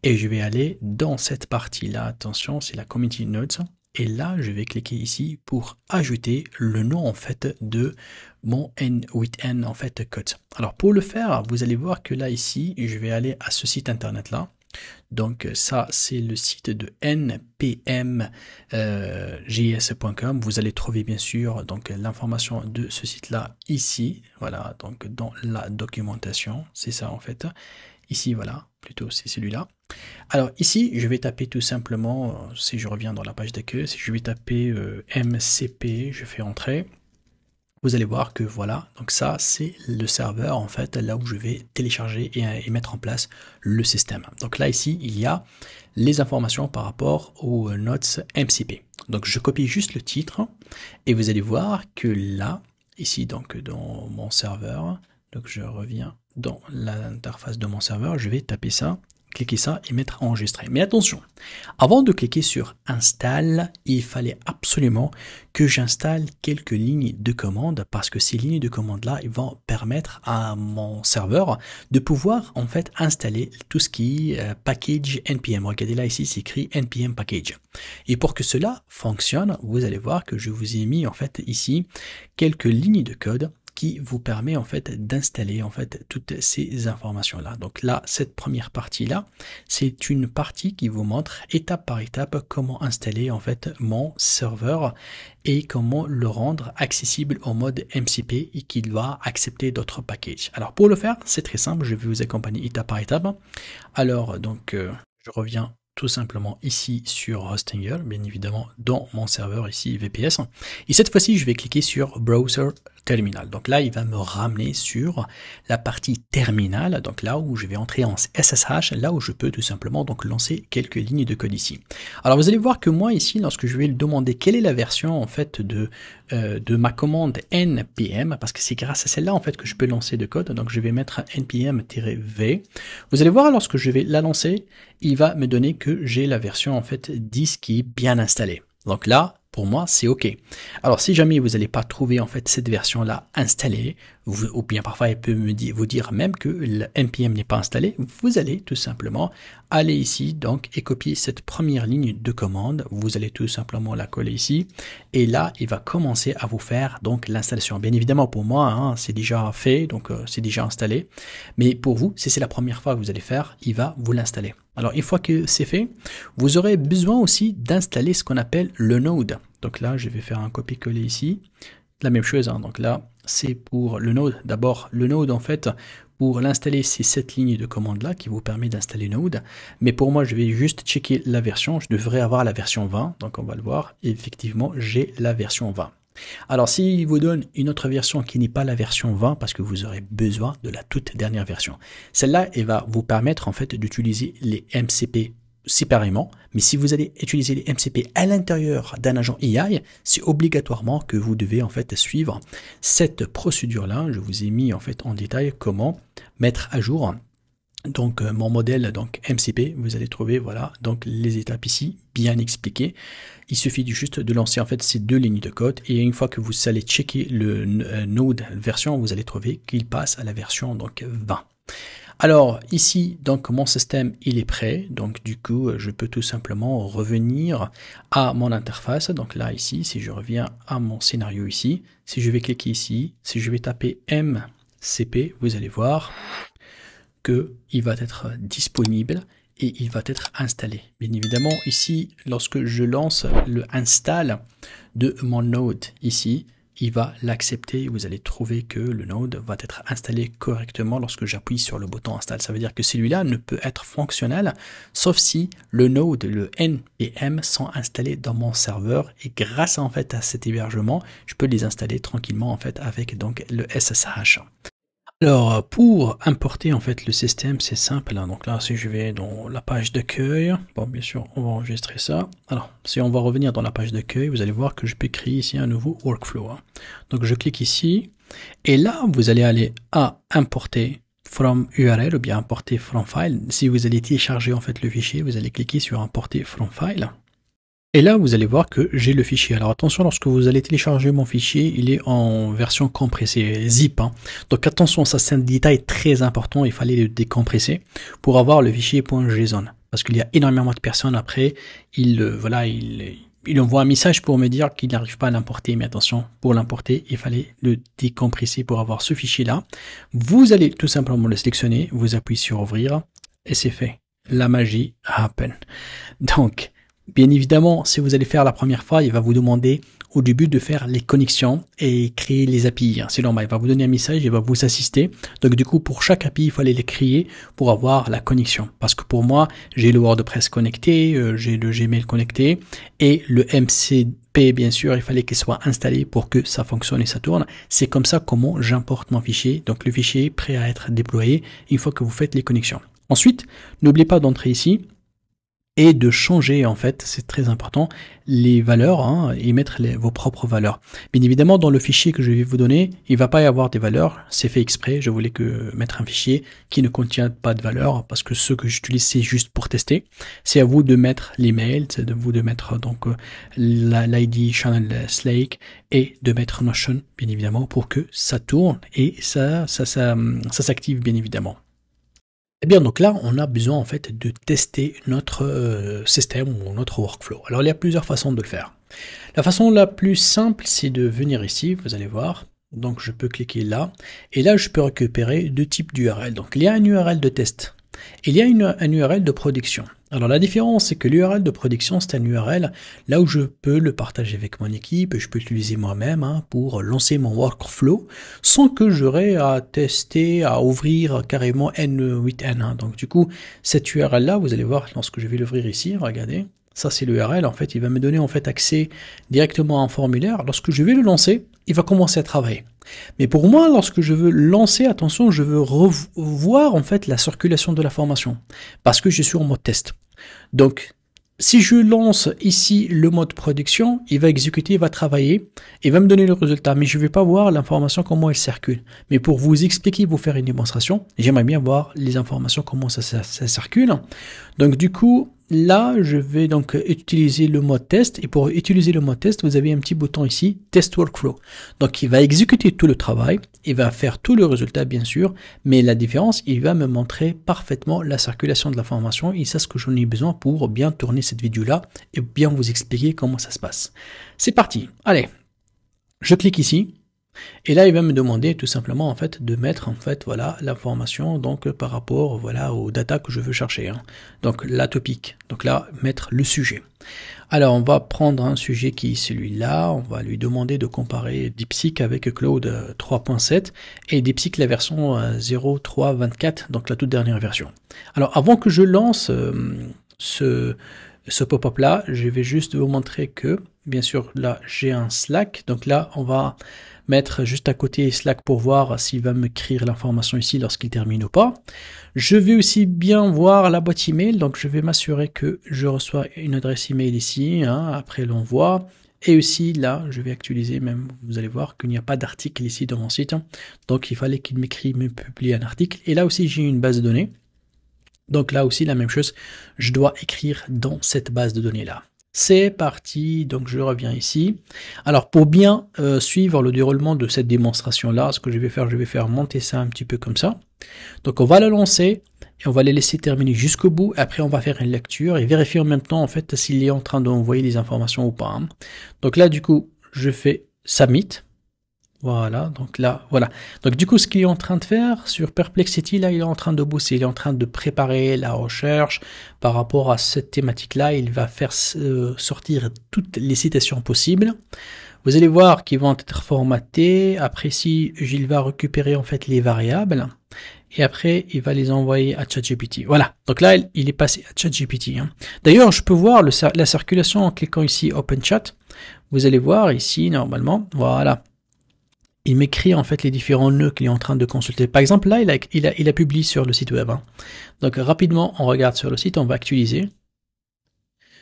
et je vais aller dans cette partie-là, attention, c'est la community notes. Et là, je vais cliquer ici pour ajouter le nom en fait de mon N8N en fait code. Alors pour le faire, vous allez voir que là ici, je vais aller à ce site internet là. Donc ça, c'est le site de npmjs.com. Vous allez trouver bien sûr donc l'information de ce site-là ici. Voilà, donc dans la documentation, c'est ça en fait. Ici, voilà, plutôt c'est celui-là. Alors ici, je vais taper tout simplement, si je reviens dans la page d'accueil, si je vais taper MCP, je fais entrer. Vous allez voir que voilà, donc ça c'est le serveur en fait, là où je vais télécharger et mettre en place le système. Donc là ici, il y a les informations par rapport aux notes MCP. Donc je copie juste le titre et vous allez voir que là, ici donc dans mon serveur, donc je reviens dans l'interface de mon serveur, je vais taper ça, cliquer ça et mettre enregistrer. Mais attention, avant de cliquer sur install, il fallait absolument que j'installe quelques lignes de commande, parce que ces lignes de commande là, ils vont permettre à mon serveur de pouvoir en fait installer tout ce qui est package npm. Regardez là ici, c'est écrit npm package. Et pour que cela fonctionne, vous allez voir que je vous ai mis en fait ici quelques lignes de code qui vous permet en fait d'installer en fait toutes ces informations là. Donc là, cette première partie là, c'est une partie qui vous montre étape par étape comment installer en fait mon serveur et comment le rendre accessible en mode MCP et qu'il va accepter d'autres packages. Alors pour le faire, c'est très simple, je vais vous accompagner étape par étape. Alors donc je reviens tout simplement ici sur Hostinger, bien évidemment dans mon serveur ici VPS. Et cette fois-ci, je vais cliquer sur Browser Terminal. Donc là, il va me ramener sur la partie terminal, donc là où je vais entrer en SSH, là où je peux tout simplement donc lancer quelques lignes de code ici. Alors vous allez voir que moi ici, lorsque je vais le demander quelle est la version en fait de ma commande npm, parce que c'est grâce à celle-là en fait que je peux lancer de code, donc je vais mettre npm-v. Vous allez voir, lorsque je vais la lancer, il va me donner que j'ai la version en fait 10 qui est bien installée. Donc là, pour moi, c'est OK. Alors, si jamais vous n'allez pas trouver en fait cette version-là installée, ou bien parfois elle peut vous dire même que le npm n'est pas installé, vous allez tout simplement aller ici donc et copier cette première ligne de commande. Vous allez tout simplement la coller ici et là, il va commencer à vous faire donc l'installation. Bien évidemment, pour moi, hein, c'est déjà fait, donc c'est déjà installé. Mais pour vous, si c'est la première fois que vous allez faire, il va vous l'installer. Alors, une fois que c'est fait, vous aurez besoin aussi d'installer ce qu'on appelle le node. Donc là, je vais faire un copier-coller ici. La même chose, hein. Donc là, c'est pour le node. D'abord, le node, en fait, pour l'installer, c'est cette ligne de commande-là qui vous permet d'installer Node. Mais pour moi, je vais juste checker la version. Je devrais avoir la version 20. Donc, on va le voir. Et effectivement, j'ai la version 20. Alors, s'il vous donne une autre version qui n'est pas la version 20, parce que vous aurez besoin de la toute dernière version. Celle-là, elle va vous permettre en fait d'utiliser les MCP séparément, mais si vous allez utiliser les MCP à l'intérieur d'un agent AI, c'est obligatoirement que vous devez en fait suivre cette procédure-là. Je vous ai mis en fait en détail comment mettre à jour donc mon modèle donc MCP. Vous allez trouver voilà donc les étapes ici bien expliquées. Il suffit juste de lancer en fait ces deux lignes de code et une fois que vous allez checker le node version, vous allez trouver qu'il passe à la version donc 20. Alors ici donc mon système il est prêt, donc du coup je peux tout simplement revenir à mon interface. Donc là ici si je reviens à mon scénario ici, si je vais cliquer ici, si je vais taper MCP, vous allez voir que il va être disponible et il va être installé. Bien évidemment ici lorsque je lance le install de mon node ici, il va l'accepter. Vous allez trouver que le node va être installé correctement lorsque j'appuie sur le bouton install. Ça veut dire que celui-là ne peut être fonctionnel sauf si le node, le npm sont installés dans mon serveur et grâce en fait à cet hébergement, je peux les installer tranquillement en fait avec donc le SSH. Alors, pour importer en fait le système, c'est simple. Hein. Donc là, si je vais dans la page d'accueil, bon, bien sûr, on va enregistrer ça. Alors, si on va revenir dans la page d'accueil, vous allez voir que je peux créer ici un nouveau workflow. Hein. Donc, je clique ici, et là, vous allez aller à importer from URL ou bien importer from file. Si vous allez télécharger en fait le fichier, vous allez cliquer sur importer from file. Et là, vous allez voir que j'ai le fichier. Alors attention, lorsque vous allez télécharger mon fichier, il est en version compressée, zip. Hein. Donc attention, ça c'est un détail très important, il fallait le décompresser pour avoir le fichier .json. Parce qu'il y a énormément de personnes après, il envoie un message pour me dire qu'il n'arrive pas à l'importer. Mais attention, pour l'importer, il fallait le décompresser pour avoir ce fichier-là. Vous allez tout simplement le sélectionner, vous appuyez sur ouvrir et c'est fait. La magie happen. Donc, bien évidemment, si vous allez faire la première fois, il va vous demander au début de faire les connexions et créer les API. C'est normal, il va vous donner un message, il va vous assister. Donc du coup, pour chaque API, il fallait les créer pour avoir la connexion. Parce que pour moi, j'ai le WordPress connecté, j'ai le Gmail connecté et le MCP, bien sûr, il fallait qu'il soit installé pour que ça fonctionne et ça tourne. C'est comme ça comment j'importe mon fichier. Donc le fichier est prêt à être déployé une fois que vous faites les connexions. Ensuite, n'oubliez pas d'entrer ici et de changer en fait, c'est très important, les valeurs hein, et mettre vos propres valeurs. Bien évidemment, dans le fichier que je vais vous donner, il va pas y avoir des valeurs, c'est fait exprès, je voulais que mettre un fichier qui ne contient pas de valeurs parce que ce que j'utilise c'est juste pour tester. C'est à vous de mettre l'email, c'est de vous de mettre donc l'ID Channel Slake et de mettre Notion bien évidemment pour que ça tourne et ça s'active bien évidemment. Eh bien, donc là, on a besoin en fait de tester notre système ou notre workflow. Alors, il y a plusieurs façons de le faire. La façon la plus simple, c'est de venir ici, vous allez voir. Donc, je peux cliquer là. Et là, je peux récupérer deux types d'URL. Donc, il y a un URL de test. Il y a un URL de production. Alors la différence, c'est que l'URL de production, c'est un URL là où je peux le partager avec mon équipe, je peux l'utiliser moi-même hein, pour lancer mon workflow sans que j'aurai à tester, à ouvrir carrément N8N. Hein. Donc du coup, cette URL là, vous allez voir lorsque je vais l'ouvrir ici, regardez, ça c'est l'URL, en fait, il va me donner en fait accès directement à un formulaire. Lorsque je vais le lancer, il va commencer à travailler. Mais pour moi, lorsque je veux lancer, attention, je veux revoir en fait la circulation de l'information parce que je suis en mode test. Donc, si je lance ici le mode production, il va exécuter, il va travailler, il va me donner le résultat, mais je ne vais pas voir l'information, comment elle circule. Mais pour vous expliquer, vous faire une démonstration, j'aimerais bien voir les informations, comment ça circule. Donc du coup, là, je vais donc utiliser le mode test. Et pour utiliser le mode test, vous avez un petit bouton ici, Test Workflow. Donc, il va exécuter tout le travail. Il va faire tout le résultat, bien sûr. Mais la différence, il va me montrer parfaitement la circulation de l'information. Et c'est ce que j'en ai besoin pour bien tourner cette vidéo-là et bien vous expliquer comment ça se passe. C'est parti. Allez, je clique ici. Et là, il va me demander tout simplement en fait de mettre en fait voilà l'information donc par rapport voilà aux data que je veux chercher. Hein. Donc la topic. Donc là, mettre le sujet. Alors on va prendre un sujet qui est celui-là. On va lui demander de comparer DeepSeek avec Claude 3.7 et DeepSeek la version 0.3.24, donc la toute dernière version. Alors avant que je lance ce pop-up là, je vais juste vous montrer que bien sûr là j'ai un Slack. Donc là on va mettre juste à côté Slack pour voir s'il va me écrire l'information ici lorsqu'il termine ou pas. Je vais aussi bien voir la boîte email, donc je vais m'assurer que je reçois une adresse email ici, hein, après l'envoi. Et aussi là, je vais actualiser, même vous allez voir qu'il n'y a pas d'article ici dans mon site. Donc il fallait qu'il m'écrive, me publie un article. Et là aussi j'ai une base de données. Donc là aussi la même chose, je dois écrire dans cette base de données là. C'est parti, donc je reviens ici. Alors pour bien suivre le déroulement de cette démonstration là, ce que je vais faire monter ça un petit peu comme ça. Donc on va la lancer et on va les laisser terminer jusqu'au bout. Après on va faire une lecture et vérifier en même temps en fait s'il est en train d'envoyer des informations ou pas. Hein. Donc là du coup je fais submit. Voilà, donc là, voilà. Donc du coup, ce qu'il est en train de faire sur Perplexity, là, il est en train de bosser, il est en train de préparer la recherche par rapport à cette thématique-là. Il va faire sortir toutes les citations possibles. Vous allez voir qu'ils vont être formatés. Après, si il va récupérer en fait les variables et après, il va les envoyer à ChatGPT. Voilà. Donc là, il est passé à ChatGPT. Hein. D'ailleurs, je peux voir la circulation en cliquant ici Open Chat. Vous allez voir ici normalement. Voilà. Il m'écrit en fait les différents nœuds qu'il est en train de consulter. Par exemple, là, il a publié sur le site web. Hein. Donc rapidement, on regarde sur le site, on va actualiser.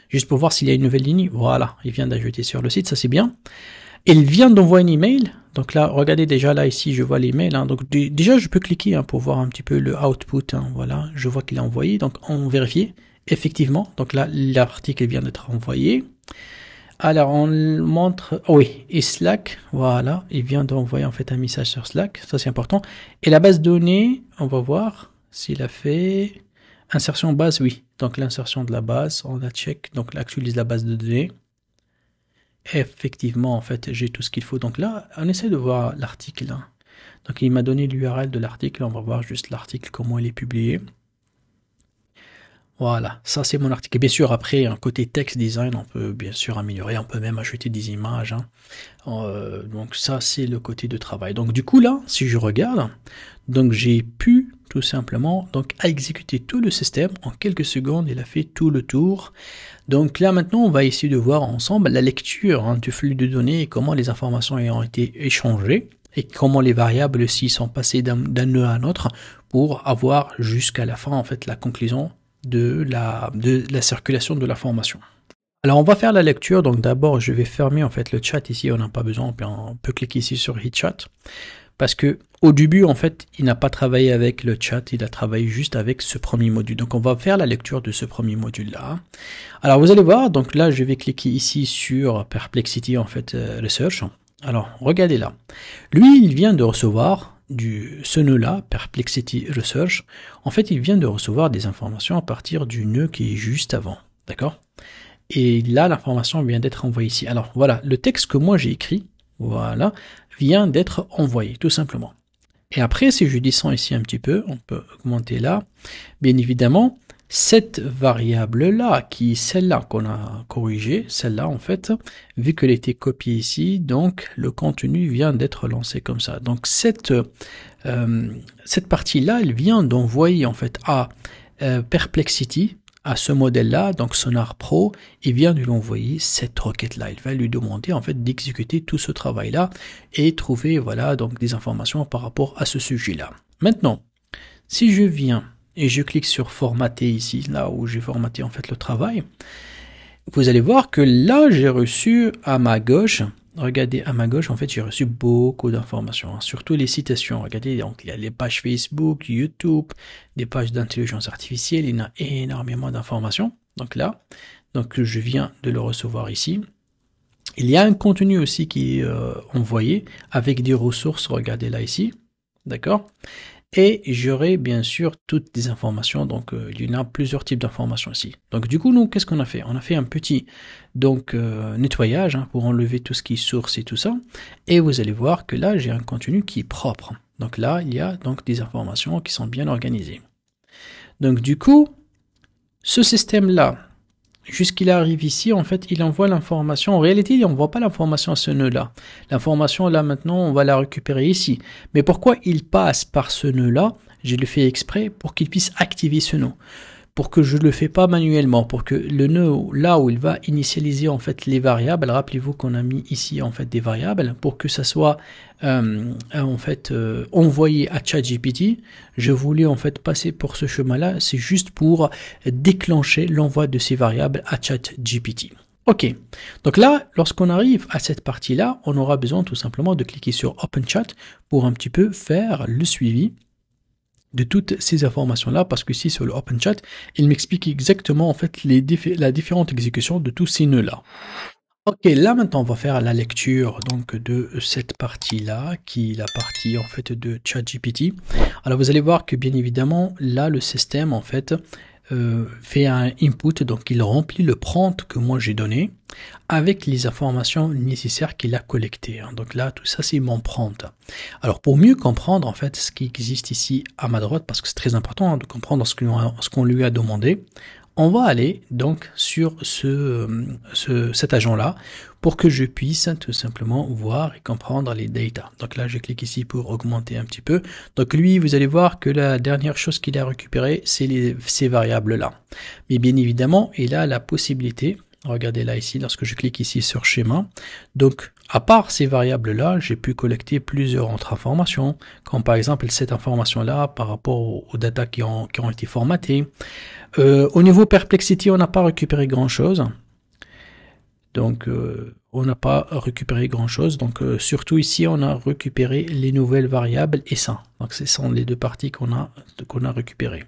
Juste pour voir s'il y a une nouvelle ligne. Voilà, il vient d'ajouter sur le site, ça c'est bien. Il vient d'envoyer un email. Donc là, regardez déjà là ici, je vois l'email. Hein. Donc déjà, je peux cliquer hein, pour voir un petit peu le output. Hein. Voilà, je vois qu'il a envoyé. Donc on vérifie effectivement. Donc là, l'article vient d'être envoyé. Alors, on montre, oh oui, et Slack, voilà, il vient d'envoyer en fait un message sur Slack, ça c'est important. Et la base de données, on va voir s'il a fait insertion base, oui. Donc l'insertion de la base, on la check, donc là, actualise la base de données. Effectivement, en fait, j'ai tout ce qu'il faut. Donc là, on essaie de voir l'article. Hein. Donc il m'a donné l'URL de l'article, on va voir juste l'article, comment il est publié. Voilà, ça c'est mon article. Et bien sûr, après, un côté text design, on peut bien sûr améliorer, on peut même ajouter des images. Hein. Donc ça, c'est le côté de travail. Donc du coup, là, si je regarde, donc j'ai pu tout simplement donc exécuter tout le système. En quelques secondes, il a fait tout le tour. Donc là, maintenant, on va essayer de voir ensemble la lecture hein, du flux de données et comment les informations ont été échangées et comment les variables aussi sont passées d'un nœud à un autre pour avoir jusqu'à la fin, en fait, la conclusion de la circulation de l'information. Alors on va faire la lecture, donc d'abord je vais fermer en fait le chat ici, on n'a pas besoin, on peut cliquer ici sur Hit Chat, parce que au début en fait il n'a pas travaillé avec le chat, il a travaillé juste avec ce premier module, donc on va faire la lecture de ce premier module là. Alors vous allez voir, donc là je vais cliquer ici sur Perplexity en fait Research, alors regardez là, lui il vient de recevoir ce nœud-là, Perplexity Research, en fait, il vient de recevoir des informations à partir du nœud qui est juste avant, d'accord? Et là, l'information vient d'être envoyée ici. Alors, voilà, le texte que moi j'ai écrit, voilà, vient d'être envoyé, tout simplement. Et après, si je descends ici un petit peu, on peut augmenter là, bien évidemment, cette variable-là, qui est celle-là qu'on a corrigée, celle-là en fait, vu qu'elle a été copiée ici, donc le contenu vient d'être lancé comme ça. Donc cette partie-là, elle vient d'envoyer en fait à Perplexity, à ce modèle-là, donc Sonar Pro, il vient de lui envoyer cette requête-là. Il va lui demander en fait d'exécuter tout ce travail-là et trouver voilà donc des informations par rapport à ce sujet-là. Maintenant, si je viens et je clique sur formater ici, là où j'ai formaté en fait le travail, vous allez voir que là j'ai reçu à ma gauche, regardez à ma gauche en fait j'ai reçu beaucoup d'informations, hein, surtout les citations. Regardez, donc il y a les pages Facebook, YouTube, des pages d'intelligence artificielle, il y a énormément d'informations. Donc là, donc je viens de le recevoir ici. Il y a un contenu aussi qui est envoyé avec des ressources, regardez là ici, d'accord? Et j'aurai bien sûr toutes les informations, donc il y en a plusieurs types d'informations ici. Donc du coup, nous, qu'est-ce qu'on a fait? On a fait un petit nettoyage pour enlever tout ce qui est source et tout ça. Et vous allez voir que là, j'ai un contenu qui est propre. Donc là, il y a donc des informations qui sont bien organisées. Donc du coup, ce système-là, jusqu'il arrive ici, en fait, il envoie l'information. En réalité, il n'envoie pas l'information à ce nœud-là. L'information, là, maintenant, on va la récupérer ici. Mais pourquoi il passe par ce nœud-là? Je le fais exprès pour qu'il puisse activer ce nœud. Pour que je ne le fais pas manuellement, pour que le nœud, là où il va initialiser en fait les variables, rappelez-vous qu'on a mis ici en fait des variables, pour que ça soit envoyé à ChatGPT, je voulais en fait passer pour ce chemin-là, c'est juste pour déclencher l'envoi de ces variables à ChatGPT. Ok, donc là, lorsqu'on arrive à cette partie-là, on aura besoin tout simplement de cliquer sur OpenChat pour un petit peu faire le suivi de toutes ces informations-là, parce que ici sur le OpenChat, il m'explique exactement en fait la différente exécution de tous ces nœuds-là. Ok, là maintenant on va faire la lecture donc de cette partie-là, qui est la partie en fait de ChatGPT. Alors vous allez voir que bien évidemment là le système en fait fait un input, donc il remplit le prompt que moi j'ai donné avec les informations nécessaires qu'il a collectées. Donc là, tout ça, c'est mon prompt. Alors, pour mieux comprendre, en fait, ce qui existe ici à ma droite, parce que c'est très important de comprendre ce qu'on lui a demandé, on va aller donc sur cet agent-là pour que je puisse tout simplement voir et comprendre les data. Donc là, je clique ici pour augmenter un petit peu. Donc lui, vous allez voir que la dernière chose qu'il a récupérée, c'est ces variables-là. Mais bien évidemment, il a la possibilité, regardez là ici, lorsque je clique ici sur schéma, donc à part ces variables-là, j'ai pu collecter plusieurs autres informations, comme par exemple cette information-là par rapport aux data qui ont été formatées. Au niveau Perplexity, on n'a pas récupéré grand-chose. Donc, on n'a pas récupéré grand-chose. Donc, surtout ici, on a récupéré les nouvelles variables et ça. Donc, ce sont les deux parties qu'on a récupérées.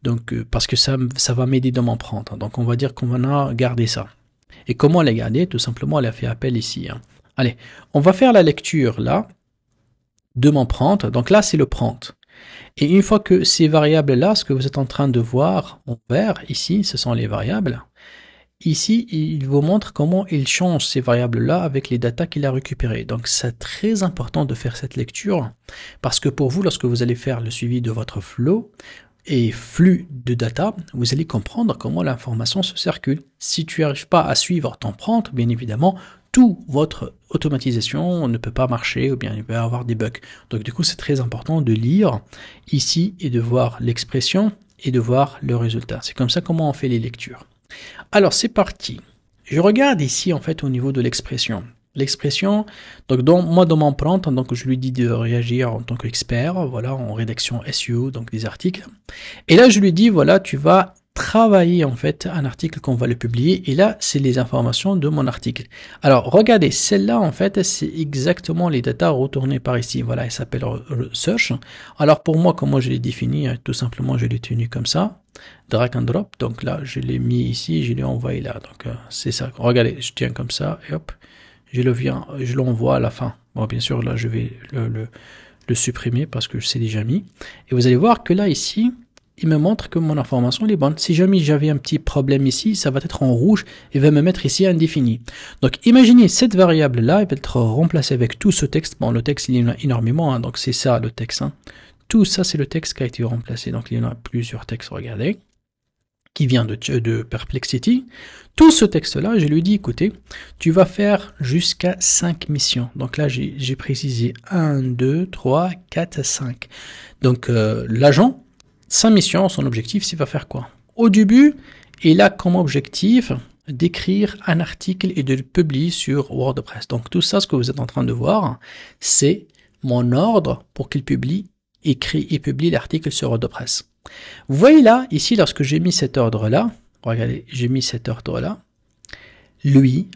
Donc, parce que ça va m'aider dans mon prompt. Donc, on va dire qu'on va garder ça. Et comment la garder? Tout simplement, elle a fait appel ici. Allez, on va faire la lecture là de mon prompt. Donc là, c'est le prompt. Et une fois que ces variables-là, ce que vous êtes en train de voir en vert, ici, ce sont les variables. Ici, il vous montre comment il change ces variables-là avec les datas qu'il a récupérées. Donc, c'est très important de faire cette lecture parce que pour vous, lorsque vous allez faire le suivi de votre flow et flux de data, vous allez comprendre comment l'information se circule. Si tu n'arrives pas à suivre ton prompt, bien évidemment, toute votre automatisation ne peut pas marcher ou bien il peut y avoir des bugs. Donc du coup, c'est très important de lire ici et de voir l'expression et de voir le résultat. C'est comme ça comment on fait les lectures. Alors c'est parti. Je regarde ici en fait au niveau de l'expression. L'expression, donc dans mon prompt, donc je lui dis de réagir en tant qu'expert, voilà, en rédaction SEO, donc des articles. Et là je lui dis voilà, tu vas travailler en fait un article qu'on va le publier et là c'est les informations de mon article. Alors regardez, celle-là en fait c'est exactement les datas retournées par ici, voilà, elle s'appelle search. Alors pour moi, comment je l'ai défini, tout simplement je l'ai tenu comme ça, drag and drop, donc là je l'ai mis ici, je l'ai envoyé là, donc c'est ça, regardez, je tiens comme ça et hop, je l'envoie à la fin. Bon, bien sûr là je vais le supprimer parce que c'est déjà mis et vous allez voir que là ici il me montre que mon information est bonne. Si jamais j'avais un petit problème ici, ça va être en rouge et va me mettre ici indéfini. Donc imaginez cette variable-là, elle va être remplacée avec tout ce texte. Bon, le texte, il y en a énormément, donc c'est ça le texte. Tout ça, c'est le texte qui a été remplacé. Donc il y en a plusieurs textes, regardez, qui vient de Perplexity. Tout ce texte-là, je lui dis, écoutez, tu vas faire jusqu'à 5 missions. Donc là, j'ai précisé 1, 2, 3, 4, 5. Donc l'agent, sa mission, son objectif, il va faire quoi? Au début, il a comme objectif d'écrire un article et de le publier sur WordPress. Donc tout ça, ce que vous êtes en train de voir, c'est mon ordre pour qu'il écrit et publie l'article sur WordPress. Vous voyez là, ici, lorsque j'ai mis cet ordre-là, regardez, j'ai mis cet ordre-là, lui,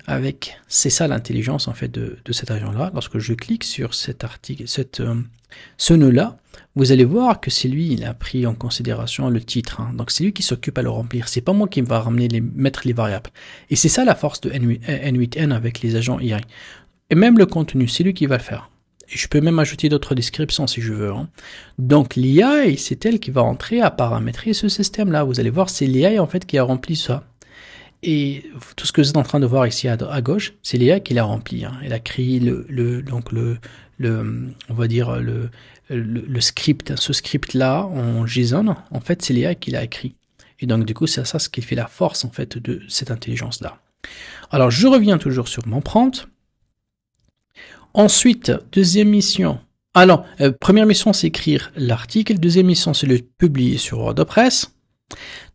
c'est ça l'intelligence en fait de cet agent-là. Lorsque je clique sur cet article, ce nœud-là, vous allez voir que c'est lui, il a pris en considération le titre. Hein. Donc c'est lui qui s'occupe à le remplir. C'est pas moi qui va mettre les variables. Et c'est ça la force de N8N avec les agents AI. Et même le contenu, c'est lui qui va le faire. Et je peux même ajouter d'autres descriptions si je veux. Hein. Donc l'IA, c'est elle qui va entrer à paramétrer ce système-là. Vous allez voir, c'est l'IA en fait qui a rempli ça. Et tout ce que vous êtes en train de voir ici à gauche, c'est l'IA qui l'a rempli. Hein. Elle a créé on va dire le script, ce script-là en JSON. En fait, c'est l'IA qui l'a écrit. Et donc, du coup, c'est ça ce qui fait la force, en fait, de cette intelligence-là. Alors, je reviens toujours sur mon prompt. Ensuite, deuxième mission. Alors, première mission, c'est écrire l'article. Deuxième mission, c'est le publier sur WordPress.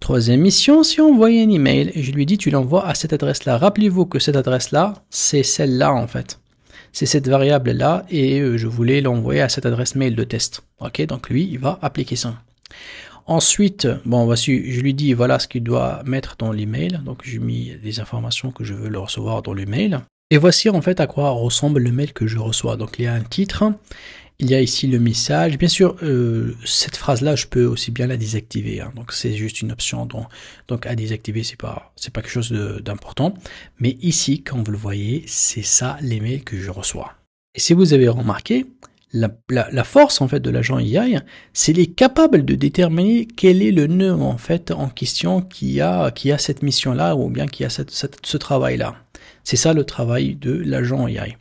Troisième mission, c'est envoyer un email. Et je lui dis, tu l'envoies à cette adresse-là. Rappelez-vous que cette adresse-là, c'est celle-là, en fait. C'est cette variable-là. Et je voulais l'envoyer à cette adresse mail de test. Ok, donc lui, il va appliquer ça. Ensuite, bon, voici, je lui dis, voilà ce qu'il doit mettre dans l'email. Donc, j'ai mis des informations que je veux le recevoir dans l'email. Et voici en fait à quoi ressemble le mail que je reçois. Donc il y a un titre, il y a ici le message. Bien sûr, cette phrase-là, je peux aussi bien la désactiver. Hein. Donc c'est juste une option. Donc à désactiver, c'est pas quelque chose d'important. Mais ici, comme vous le voyez, c'est ça les mails que je reçois. Et si vous avez remarqué, la force en fait de l'agent AI, c'est qu'il est capable de déterminer quel est le nœud en fait en question qui a cette mission-là ou bien qui a ce travail-là. C'est ça le travail de l'agent AI.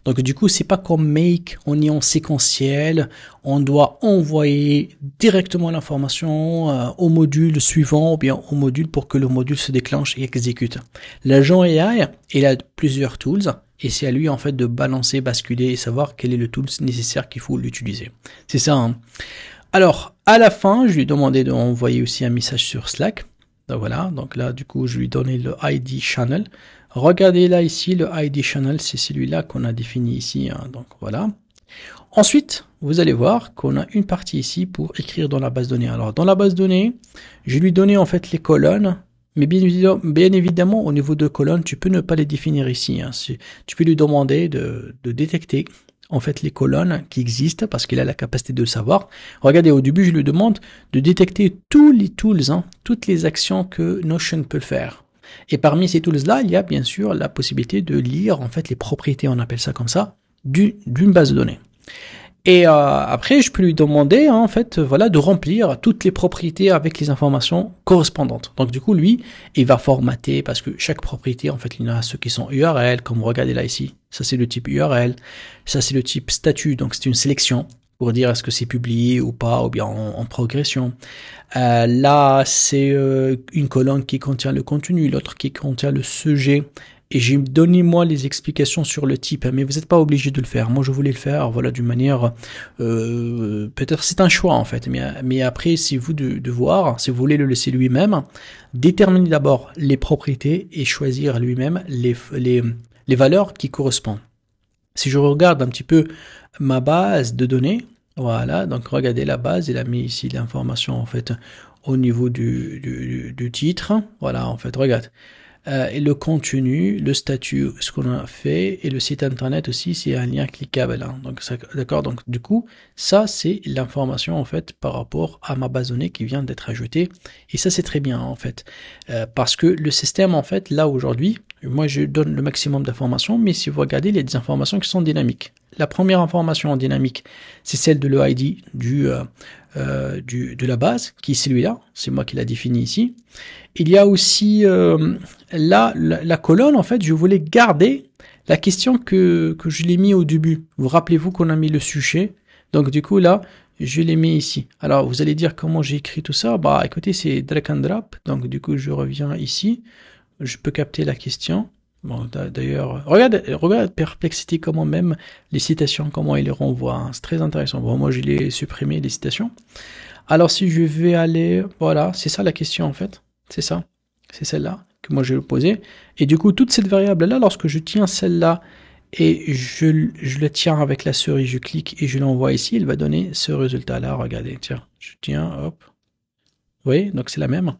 Donc du coup, c'est pas comme Make, on est en séquentiel, on doit envoyer directement l'information au module suivant ou bien au module pour que le module se déclenche et exécute. L'agent AI, il a plusieurs tools et c'est à lui en fait de balancer, basculer et savoir quel est le tool nécessaire qu'il faut l'utiliser. C'est ça. Hein. Alors, à la fin, je lui ai demandé d'envoyer aussi un message sur Slack. Donc voilà, donc là du coup, je lui ai donné le ID channel. Regardez là ici, le ID channel, c'est celui-là qu'on a défini ici. Hein, donc voilà. Ensuite, vous allez voir qu'on a une partie ici pour écrire dans la base de données. Alors dans la base de données, je lui ai donné en fait les colonnes. Mais bien évidemment, au niveau de colonnes, tu peux ne pas les définir ici. Hein. Tu peux lui demander de détecter en fait les colonnes qui existent parce qu'il a la capacité de le savoir. Regardez, au début, je lui demande de détecter tous les tools, hein, toutes les actions que Notion peut faire. Et parmi ces tools-là, il y a bien sûr la possibilité de lire en fait les propriétés, on appelle ça comme ça, d'une base de données. Et après, je peux lui demander en fait, voilà, de remplir toutes les propriétés avec les informations correspondantes. Donc du coup, lui, il va formater parce que chaque propriété, en fait, il y en a ceux qui sont URL, comme vous regardez là ici. Ça c'est le type URL, ça c'est le type statut, donc c'est une sélection pour dire est-ce que c'est publié ou pas, ou bien en progression. Là, c'est une colonne qui contient le contenu, l'autre qui contient le sujet. Et j'ai donné moi les explications sur le type, mais vous n'êtes pas obligé de le faire. Moi, je voulais le faire, voilà, d'une manière, peut-être c'est un choix en fait, mais après, c'est vous de voir, si vous voulez le laisser lui-même, déterminer d'abord les propriétés et choisir lui-même les valeurs qui correspondent. Si je regarde un petit peu ma base de données, voilà, donc regardez la base, il a mis ici l'information en fait au niveau du titre, voilà, en fait, regarde. Et le contenu, le statut, ce qu'on a fait, et le site internet aussi, c'est un lien cliquable. Hein. Donc, d'accord. Donc, du coup, ça, c'est l'information, en fait, par rapport à ma base de données qui vient d'être ajoutée. Et ça, c'est très bien, en fait. Parce que le système, en fait, là, aujourd'hui, moi, je donne le maximum d'informations, mais si vous regardez, il y a des informations qui sont dynamiques. La première information en dynamique, c'est celle de l'ID de la base, qui est celui-là. C'est moi qui l'a défini ici. Il y a aussi là la colonne, en fait, je voulais garder la question que je l'ai mis au début. Vous rappelez-vous qu'on a mis le sujet. Donc du coup là, je l'ai mis ici. Alors vous allez dire comment j'ai écrit tout ça. Bah écoutez, c'est drag and drop. Donc du coup je reviens ici. Je peux capter la question. Bon, d'ailleurs, regarde Perplexity comment même les citations, comment il les renvoie. Hein. C'est très intéressant. Bon, moi je l'ai supprimé les citations. Alors si je vais aller, voilà, c'est ça la question en fait. C'est ça, c'est celle-là que moi je vais poser. Et du coup, toute cette variable-là, lorsque je tiens celle-là et je la tiens avec la souris, je clique et je l'envoie ici, il va donner ce résultat-là. Regardez, tiens, je tiens, hop. Vous voyez, donc c'est la même.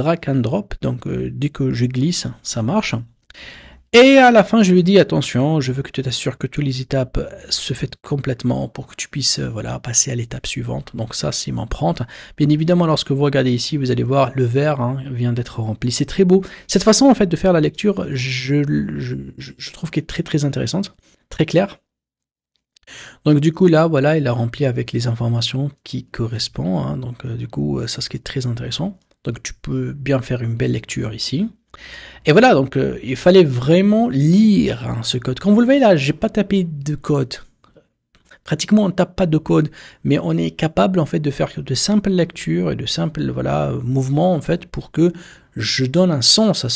drag and drop, donc dès que je glisse, ça marche. Et à la fin, je lui dis attention, je veux que tu t'assures que toutes les étapes se fassent complètement pour que tu puisses voilà, passer à l'étape suivante. Donc ça, c'est mon prompt. Bien évidemment, lorsque vous regardez ici, vous allez voir le verre vient d'être rempli. C'est très beau. Cette façon en fait de faire la lecture, je trouve qu'elle est très très intéressante, très claire. Donc du coup là, voilà, il a rempli avec les informations qui correspondent. Donc du coup, ça ce qui est très intéressant. Donc tu peux bien faire une belle lecture ici. Et voilà, donc il fallait vraiment lire ce code. Comme vous le voyez là, j'ai pas tapé de code. Pratiquement, on tape pas de code, mais on est capable en fait de faire de simples lectures et de simples voilà mouvements en fait pour que je donne un sens à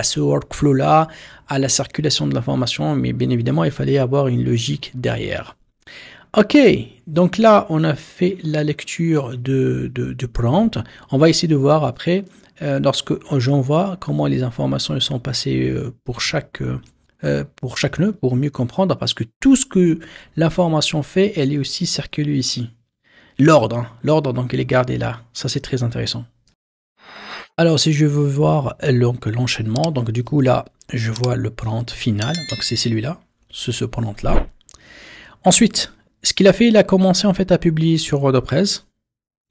ce workflow là, à la circulation de l'information. Mais bien évidemment, il fallait avoir une logique derrière. Ok, donc là, on a fait la lecture de prompt. On va essayer de voir après, lorsque j'envoie, comment les informations sont passées pour chaque nœud, pour mieux comprendre, parce que tout ce que l'information fait, elle est aussi circulée ici. L'ordre, donc il est gardé là. Ça, c'est très intéressant. Alors, si je veux voir l'enchaînement, donc du coup, là, je vois le prompt final. Donc, c'est celui-là, ce prompt-là. Ensuite, ce qu'il a fait, il a commencé en fait à publier sur WordPress.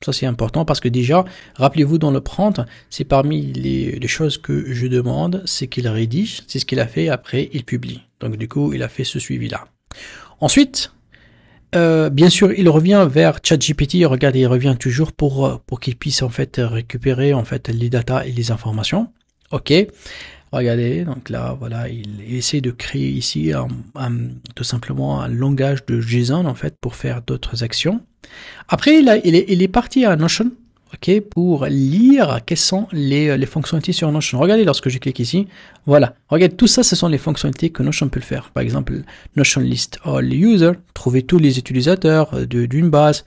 Ça c'est important parce que déjà, rappelez-vous dans le prompt, c'est parmi les choses que je demande, c'est qu'il rédige, c'est ce qu'il a fait, après il publie. Donc du coup, il a fait ce suivi-là. Ensuite, bien sûr, il revient vers ChatGPT, regardez, il revient toujours pour qu'il puisse en fait récupérer en fait les datas et les informations. Ok. Regardez, donc là, voilà, il essaie de créer ici tout simplement un langage de JSON en fait pour faire d'autres actions. Après, il est parti à Notion, ok, pour lire quelles sont les fonctionnalités sur Notion. Regardez, lorsque je clique ici, voilà, regardez, tout ça, ce sont les fonctionnalités que Notion peut le faire. Par exemple, Notion list all users, trouver tous les utilisateurs d'une base,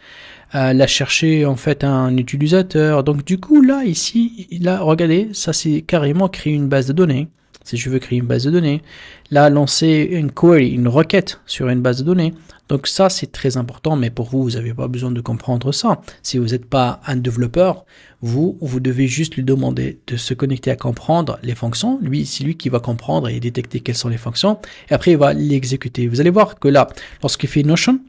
la chercher en fait un utilisateur. Donc du coup là ici, là regardez, ça c'est carrément créer une base de données. Si je veux créer une base de données, là lancer une query, une requête sur une base de données. Donc ça c'est très important, mais pour vous, vous n'avez pas besoin de comprendre ça. Si vous n'êtes pas un développeur, vous devez juste lui demander de se connecter à comprendre les fonctions. Lui, c'est lui qui va comprendre et détecter quelles sont les fonctions. Et après, il va l'exécuter. Vous allez voir que là, lorsqu'il fait Notion,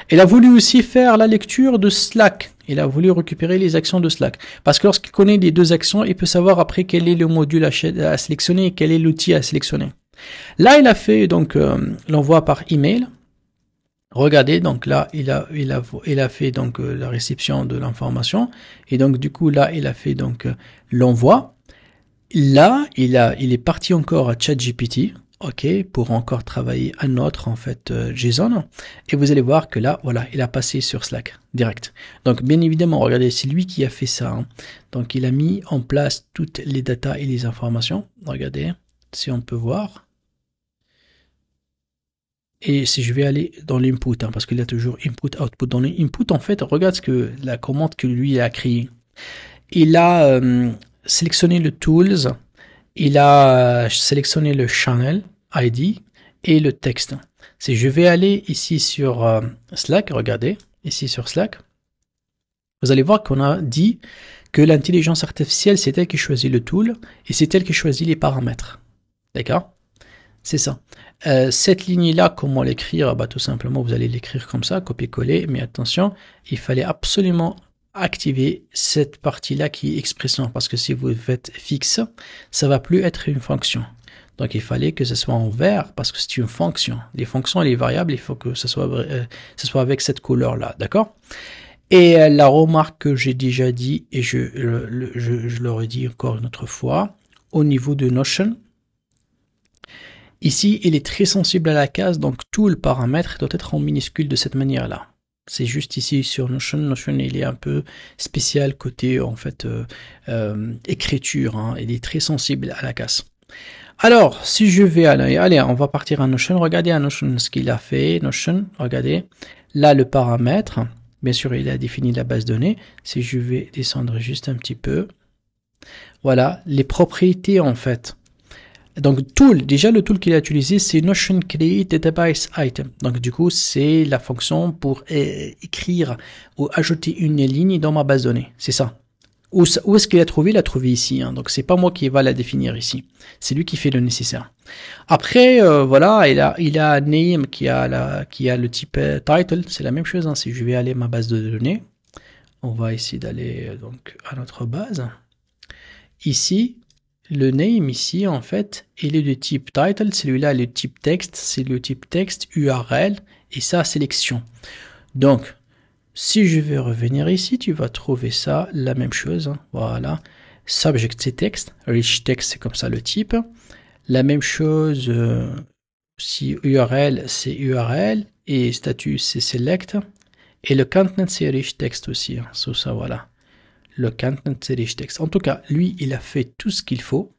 il a voulu aussi faire la lecture de Slack. Il a voulu récupérer les actions de Slack. Parce que lorsqu'il connaît les deux actions, il peut savoir après quel est le module à sélectionner et quel est l'outil à sélectionner. Là, il a fait donc l'envoi par email. Regardez, donc là, il a fait donc la réception de l'information. Et donc, du coup, là, il a fait donc l'envoi. Là, il est parti encore à ChatGPT. Ok, pour encore travailler un autre en fait JSON, et vous allez voir que là, voilà, il a passé sur Slack direct. Donc bien évidemment, regardez, c'est lui qui a fait ça. Donc il a mis en place toutes les datas et les informations. Regardez, si on peut voir. Et si je vais aller dans l'input, parce qu'il y a toujours input, output. Dans l'input, en fait, regarde la commande que lui a créée. Il a sélectionné le tools. Il a sélectionné le channel ID et le texte. Si je vais aller ici sur Slack, regardez, ici sur Slack, vous allez voir qu'on a dit que l'intelligence artificielle, c'est elle qui choisit le tool et c'est elle qui choisit les paramètres. D'accord? C'est ça. Cette ligne-là, comment l'écrire? Bah, tout simplement, vous allez l'écrire comme ça, copier-coller, mais attention, il fallait absolument activer cette partie-là qui est expression, parce que si vous faites fixe, ça va plus être une fonction. Donc il fallait que ce soit en vert, parce que c'est une fonction. Les fonctions et les variables, il faut que ce soit avec cette couleur-là, d'accord? Et la remarque que j'ai déjà dit, et je le redis encore une autre fois, au niveau de Notion, ici, il est très sensible à la case, donc tout le paramètre doit être en minuscule de cette manière-là. C'est juste ici sur Notion. Notion, il est un peu spécial côté en fait écriture. Il est très sensible à la casse. Alors, si je vais allez, on va partir à Notion. Regardez à Notion ce qu'il a fait. Notion, regardez. Là, le paramètre. Bien sûr, il a défini la base de données. Si je vais descendre juste un petit peu. Voilà, les propriétés en fait. Donc, déjà le tool qu'il a utilisé, c'est Notion Create Database Item. Donc, du coup, c'est la fonction pour écrire ou ajouter une ligne dans ma base de données. C'est ça. Où est-ce qu'il a trouvé? Il a trouvé ici. Hein. Donc c'est pas moi qui va la définir ici. C'est lui qui fait le nécessaire. Après, voilà, il a name qui a le type title. C'est la même chose. Hein. Si je vais aller à ma base de données, on va essayer d'aller donc à notre base. Ici, le name ici, en fait, il est de type title. Celui-là, le type texte. C'est le type texte URL et ça sélection. Donc si je vais revenir ici, tu vas trouver ça, la même chose. Hein, voilà. Subject, c'est texte. Rich text, c'est comme ça le type. La même chose, si URL, c'est URL. Et statut, c'est select. Et le content, c'est rich text aussi. Hein, ça, voilà. Le content, c'est rich text. En tout cas, lui, il a fait tout ce qu'il faut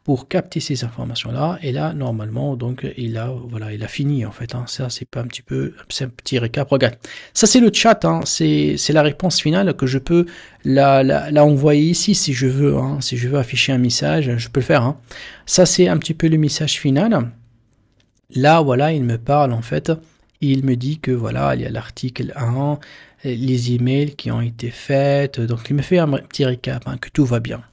pour capter ces informations-là. Et là, normalement, donc, il a fini, en fait. Hein. Ça, c'est pas un petit récap. Regarde. Ça, c'est le chat. Hein. C'est la réponse finale que je peux la envoyer ici si je veux. Hein. Si je veux afficher un message, je peux le faire. Hein. Ça, c'est un petit peu le message final. Là, voilà, il me parle, en fait. Il me dit que, voilà, il y a l'article 1, les emails qui ont été faits. Donc, il me fait un petit récap, hein, que tout va bien.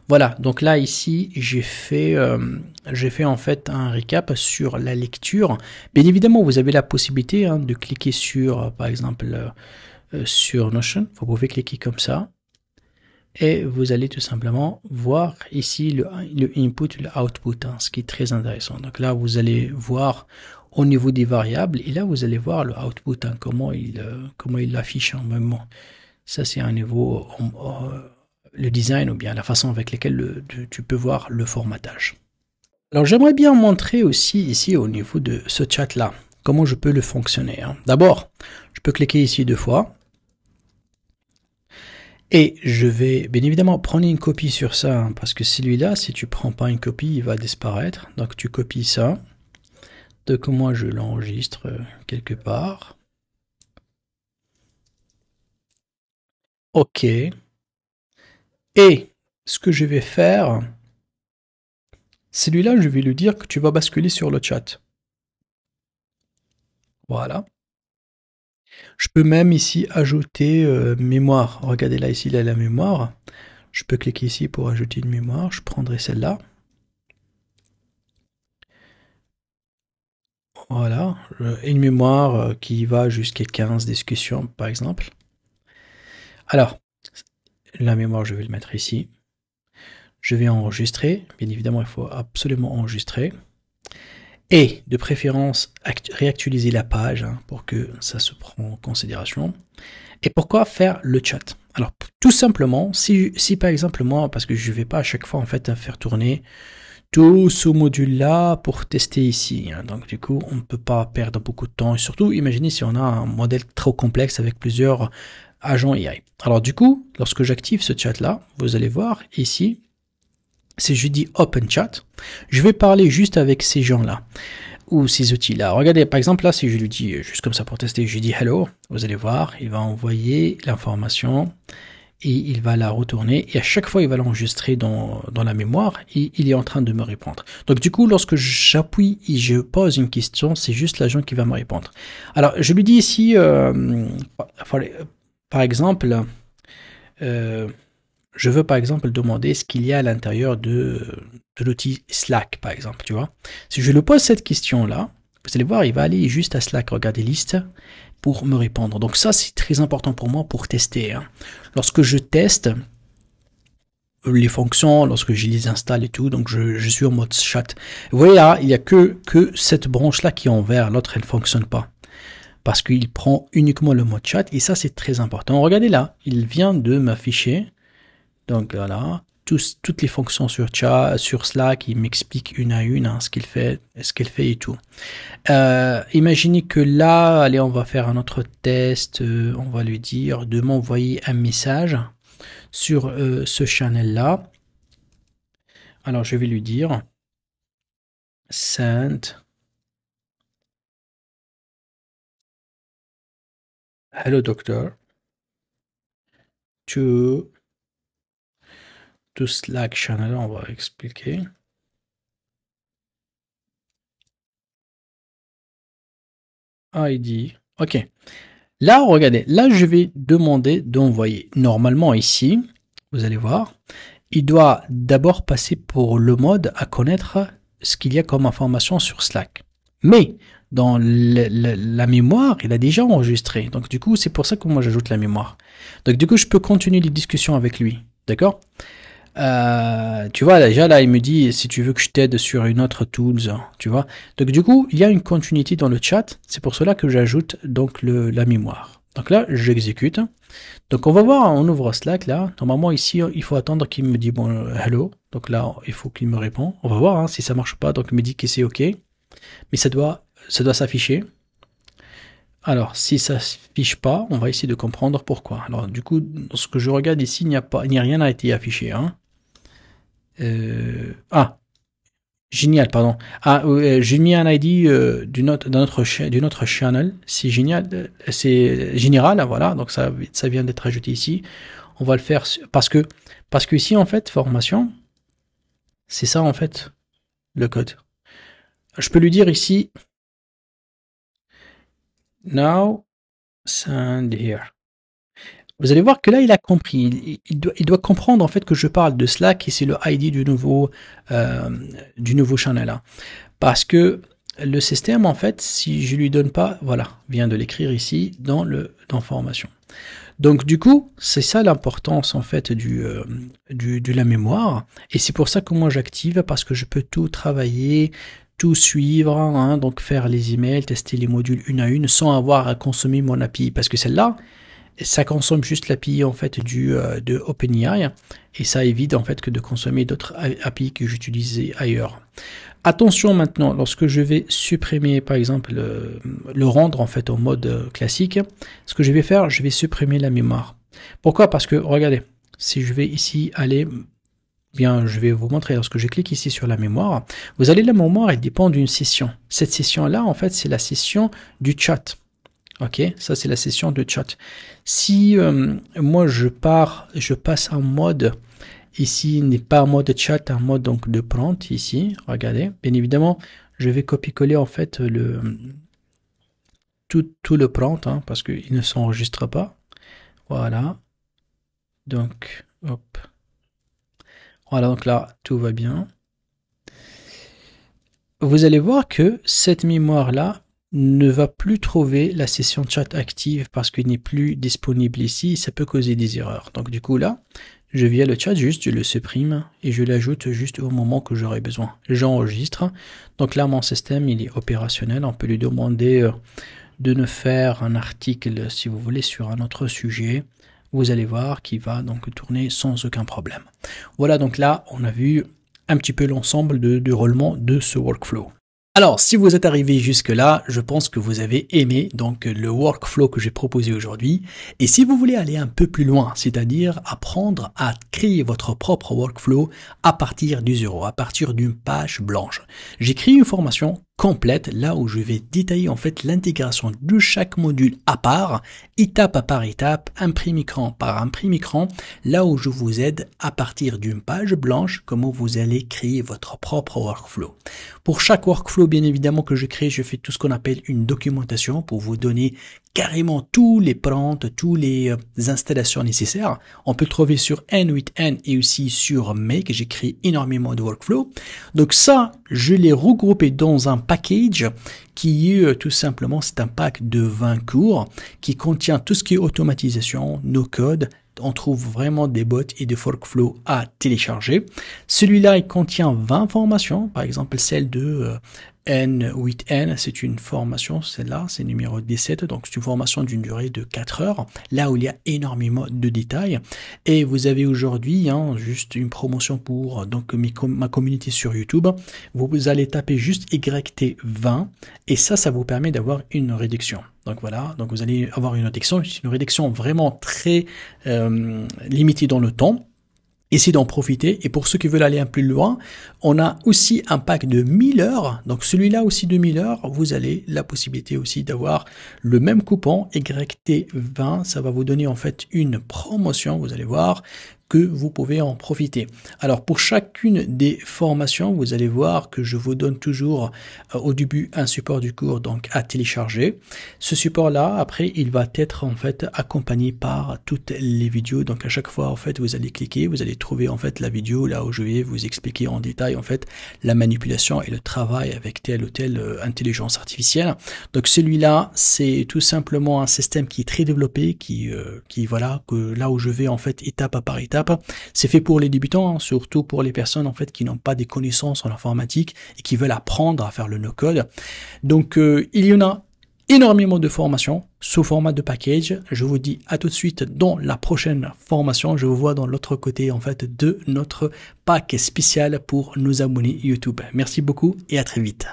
Voilà, donc là ici j'ai fait en fait un récap sur la lecture. Bien évidemment, vous avez la possibilité hein, de cliquer sur, par exemple, sur Notion. Vous pouvez cliquer comme ça et vous allez tout simplement voir ici le input, le output, hein, ce qui est très intéressant. Donc là, vous allez voir au niveau des variables et là vous allez voir le output, hein, comment il l'affiche en même temps. Ça c'est un niveau le design ou bien la façon avec laquelle tu peux voir le formatage. Alors j'aimerais bien montrer aussi ici au niveau de ce chat là comment je peux le fonctionner. Hein. D'abord, je peux cliquer ici 2 fois et je vais bien évidemment prendre une copie sur ça hein, parce que celui-là, si tu prends pas une copie, il va disparaître. Donc tu copies ça. Donc moi je l'enregistre quelque part. OK. Et ce que je vais faire, celui-là, je vais lui dire que tu vas basculer sur le chat. Voilà. Je peux même ici ajouter mémoire. Regardez là, ici, il y a la mémoire. Je peux cliquer ici pour ajouter une mémoire. Je prendrai celle-là. Voilà. Une mémoire qui va jusqu'à 15 discussions, par exemple. Alors, la mémoire, je vais le mettre ici. Je vais enregistrer. Bien évidemment, il faut absolument enregistrer. Et de préférence, réactualiser la page hein, pour que ça se prenne en considération. Et pourquoi faire le chat? Alors, tout simplement, si par exemple moi, parce que je ne vais pas à chaque fois en fait faire tourner tout ce module-là pour tester ici. Hein. Donc du coup, on ne peut pas perdre beaucoup de temps. Et surtout, imaginez si on a un modèle trop complexe avec plusieurs agents AI. Alors du coup, lorsque j'active ce chat-là, vous allez voir ici, si je dis Open Chat, je vais parler juste avec ces gens-là ou ces outils-là. Regardez, par exemple, là, si je lui dis, juste comme ça pour tester, je lui dis Hello, vous allez voir, il va envoyer l'information et il va la retourner et à chaque fois, il va l'enregistrer dans la mémoire et il est en train de me répondre. Donc, du coup, lorsque j'appuie et je pose une question, c'est juste l'agent qui va me répondre. Alors, je lui dis ici, par exemple, je veux par exemple demander ce qu'il y a à l'intérieur de l'outil Slack, par exemple, tu vois. Si je lui pose cette question-là, vous allez voir, il va aller juste à Slack, regarder liste, pour me répondre. Donc ça, c'est très important pour moi pour tester. Hein. Lorsque je teste les fonctions, lorsque je les installe et tout, donc je suis en mode chat. Vous voyez là, il n'y a que cette branche-là qui est en vert, l'autre, elle ne fonctionne pas. Parce qu'il prend uniquement le mode chat, et ça, c'est très important. Regardez là, il vient de m'afficher. Donc voilà, toutes les fonctions sur chat, sur Slack, il m'explique une à une hein, ce qu'elle fait et tout. Imaginez que là, allez, on va faire un autre test. On va lui dire de m'envoyer un message sur ce channel-là. Alors je vais lui dire send hello doctor to Slack channel. On va expliquer. ID. Ok. Là, regardez, là, je vais demander d'envoyer. Normalement, ici, vous allez voir, il doit d'abord passer pour le mode à connaître ce qu'il y a comme information sur Slack. Mais dans la mémoire, il a déjà enregistré. Donc du coup, c'est pour ça que moi j'ajoute la mémoire. Donc du coup, je peux continuer les discussions avec lui. D'accord? Tu vois, déjà là, il me dit si tu veux que je t'aide sur une autre tools, tu vois. Donc du coup, il y a une continuité dans le chat. C'est pour cela que j'ajoute donc la mémoire. Donc là, j'exécute. Donc on va voir, on ouvre Slack là. Normalement ici, il faut attendre qu'il me dise bon hello. Donc là, il faut qu'il me réponde. On va voir hein, si ça marche pas. Donc il me dit que c'est OK. Mais ça doit s'afficher. Alors, si ça ne s'affiche pas, on va essayer de comprendre pourquoi. Alors, du coup, ce que je regarde ici, il n'y a rien à été affiché. Hein. Génial, pardon. J'ai mis un ID d'une autre channel. C'est génial, c'est général, voilà. Donc ça vient d'être ajouté ici. On va le faire parce que ici en fait formation, c'est ça en fait le code. Je peux lui dire ici now send here. Vous allez voir que là, il a compris. Il doit comprendre en fait que je parle de Slack et c'est le ID du nouveau channel. Hein. Parce que le système, en fait, si je lui donne pas, voilà, vient de l'écrire ici dans formation. Donc du coup, c'est ça l'importance en fait de la mémoire. Et c'est pour ça que moi j'active parce que je peux tout travailler, tout suivre, hein, donc faire les emails, tester les modules une à une sans avoir à consommer mon API. Parce que celle-là, ça consomme juste l'API en fait de OpenAI et ça évite en fait que de consommer d'autres API que j'utilisais ailleurs. Attention maintenant, lorsque je vais supprimer par exemple le rendre en fait en mode classique, ce que je vais faire, je vais supprimer la mémoire. Pourquoi? Parce que regardez, si je vais ici aller, bien je vais vous montrer lorsque je clique ici sur la mémoire, vous allez la mémoire, elle dépend d'une session. Cette session là en fait c'est la session du chat. Ok, ça c'est la session de chat. Si moi je passe en mode, ici n'est pas en mode chat, un mode donc de prompt ici, regardez, bien évidemment, je vais copier-coller en fait tout le prompt, hein, parce qu'il ne s'enregistre pas. Voilà. Donc, hop. Voilà, donc là, tout va bien. Vous allez voir que cette mémoire-là, ne va plus trouver la session chat active parce qu'il n'est plus disponible ici, ça peut causer des erreurs. Donc du coup là, je viens le chat juste, je le supprime et je l'ajoute juste au moment que j'aurai besoin. J'enregistre. Donc là mon système il est opérationnel, on peut lui demander de nous faire un article si vous voulez sur un autre sujet. Vous allez voir qu'il va donc tourner sans aucun problème. Voilà, donc là on a vu un petit peu l'ensemble de déroulement de ce workflow. Alors, si vous êtes arrivé jusque-là, je pense que vous avez aimé donc le workflow que j'ai proposé aujourd'hui. Et si vous voulez aller un peu plus loin, c'est-à-dire apprendre à créer votre propre workflow à partir du zéro, à partir d'une page blanche, j'ai créé une formation complète là où je vais détailler en fait l'intégration de chaque module à part, étape par étape, imprime écran par imprime écran, là où je vous aide à partir d'une page blanche comment vous allez créer votre propre workflow. Pour chaque workflow bien évidemment que je crée, je fais tout ce qu'on appelle une documentation pour vous donner carrément tous les prompts, tous les installations nécessaires. On peut le trouver sur N8N et aussi sur Make. J'ai créé énormément de workflows. Donc ça, je l'ai regroupé dans un package qui est tout simplement, c'est un pack de 20 cours qui contient tout ce qui est automatisation, no code. On trouve vraiment des bots et des workflows à télécharger. Celui-là, il contient 20 formations, par exemple celle de N8N, c'est une formation, celle-là, c'est numéro 17, donc c'est une formation d'une durée de 4 heures, là où il y a énormément de détails. Et vous avez aujourd'hui juste une promotion pour donc ma communauté sur YouTube. Vous allez taper juste YT20 et ça vous permet d'avoir une réduction. Donc voilà, donc vous allez avoir une réduction vraiment très limitée dans le temps. Essayez d'en profiter. Et pour ceux qui veulent aller un peu plus loin, on a aussi un pack de 1000 heures. Donc celui-là aussi de 1000 heures, vous avez la possibilité aussi d'avoir le même coupon YT20. Ça va vous donner en fait une promotion. Vous allez voir que vous pouvez en profiter. Alors pour chacune des formations, vous allez voir que je vous donne toujours au début un support du cours donc à télécharger. Ce support là, après il va être en fait accompagné par toutes les vidéos. Donc à chaque fois en fait vous allez cliquer, vous allez trouver en fait la vidéo là où je vais vous expliquer en détail en fait la manipulation et le travail avec telle ou telle intelligence artificielle. Donc celui-là c'est tout simplement un système qui est très développé, qui voilà, que là où je vais en fait étape par étape. C'est fait pour les débutants, hein, surtout pour les personnes en fait qui n'ont pas des connaissances en informatique et qui veulent apprendre à faire le no-code. Donc il y en a énormément de formations sous format de package. Je vous dis à tout de suite dans la prochaine formation. Je vous vois dans l'autre côté en fait de notre pack spécial pour nos abonnés YouTube. Merci beaucoup et à très vite.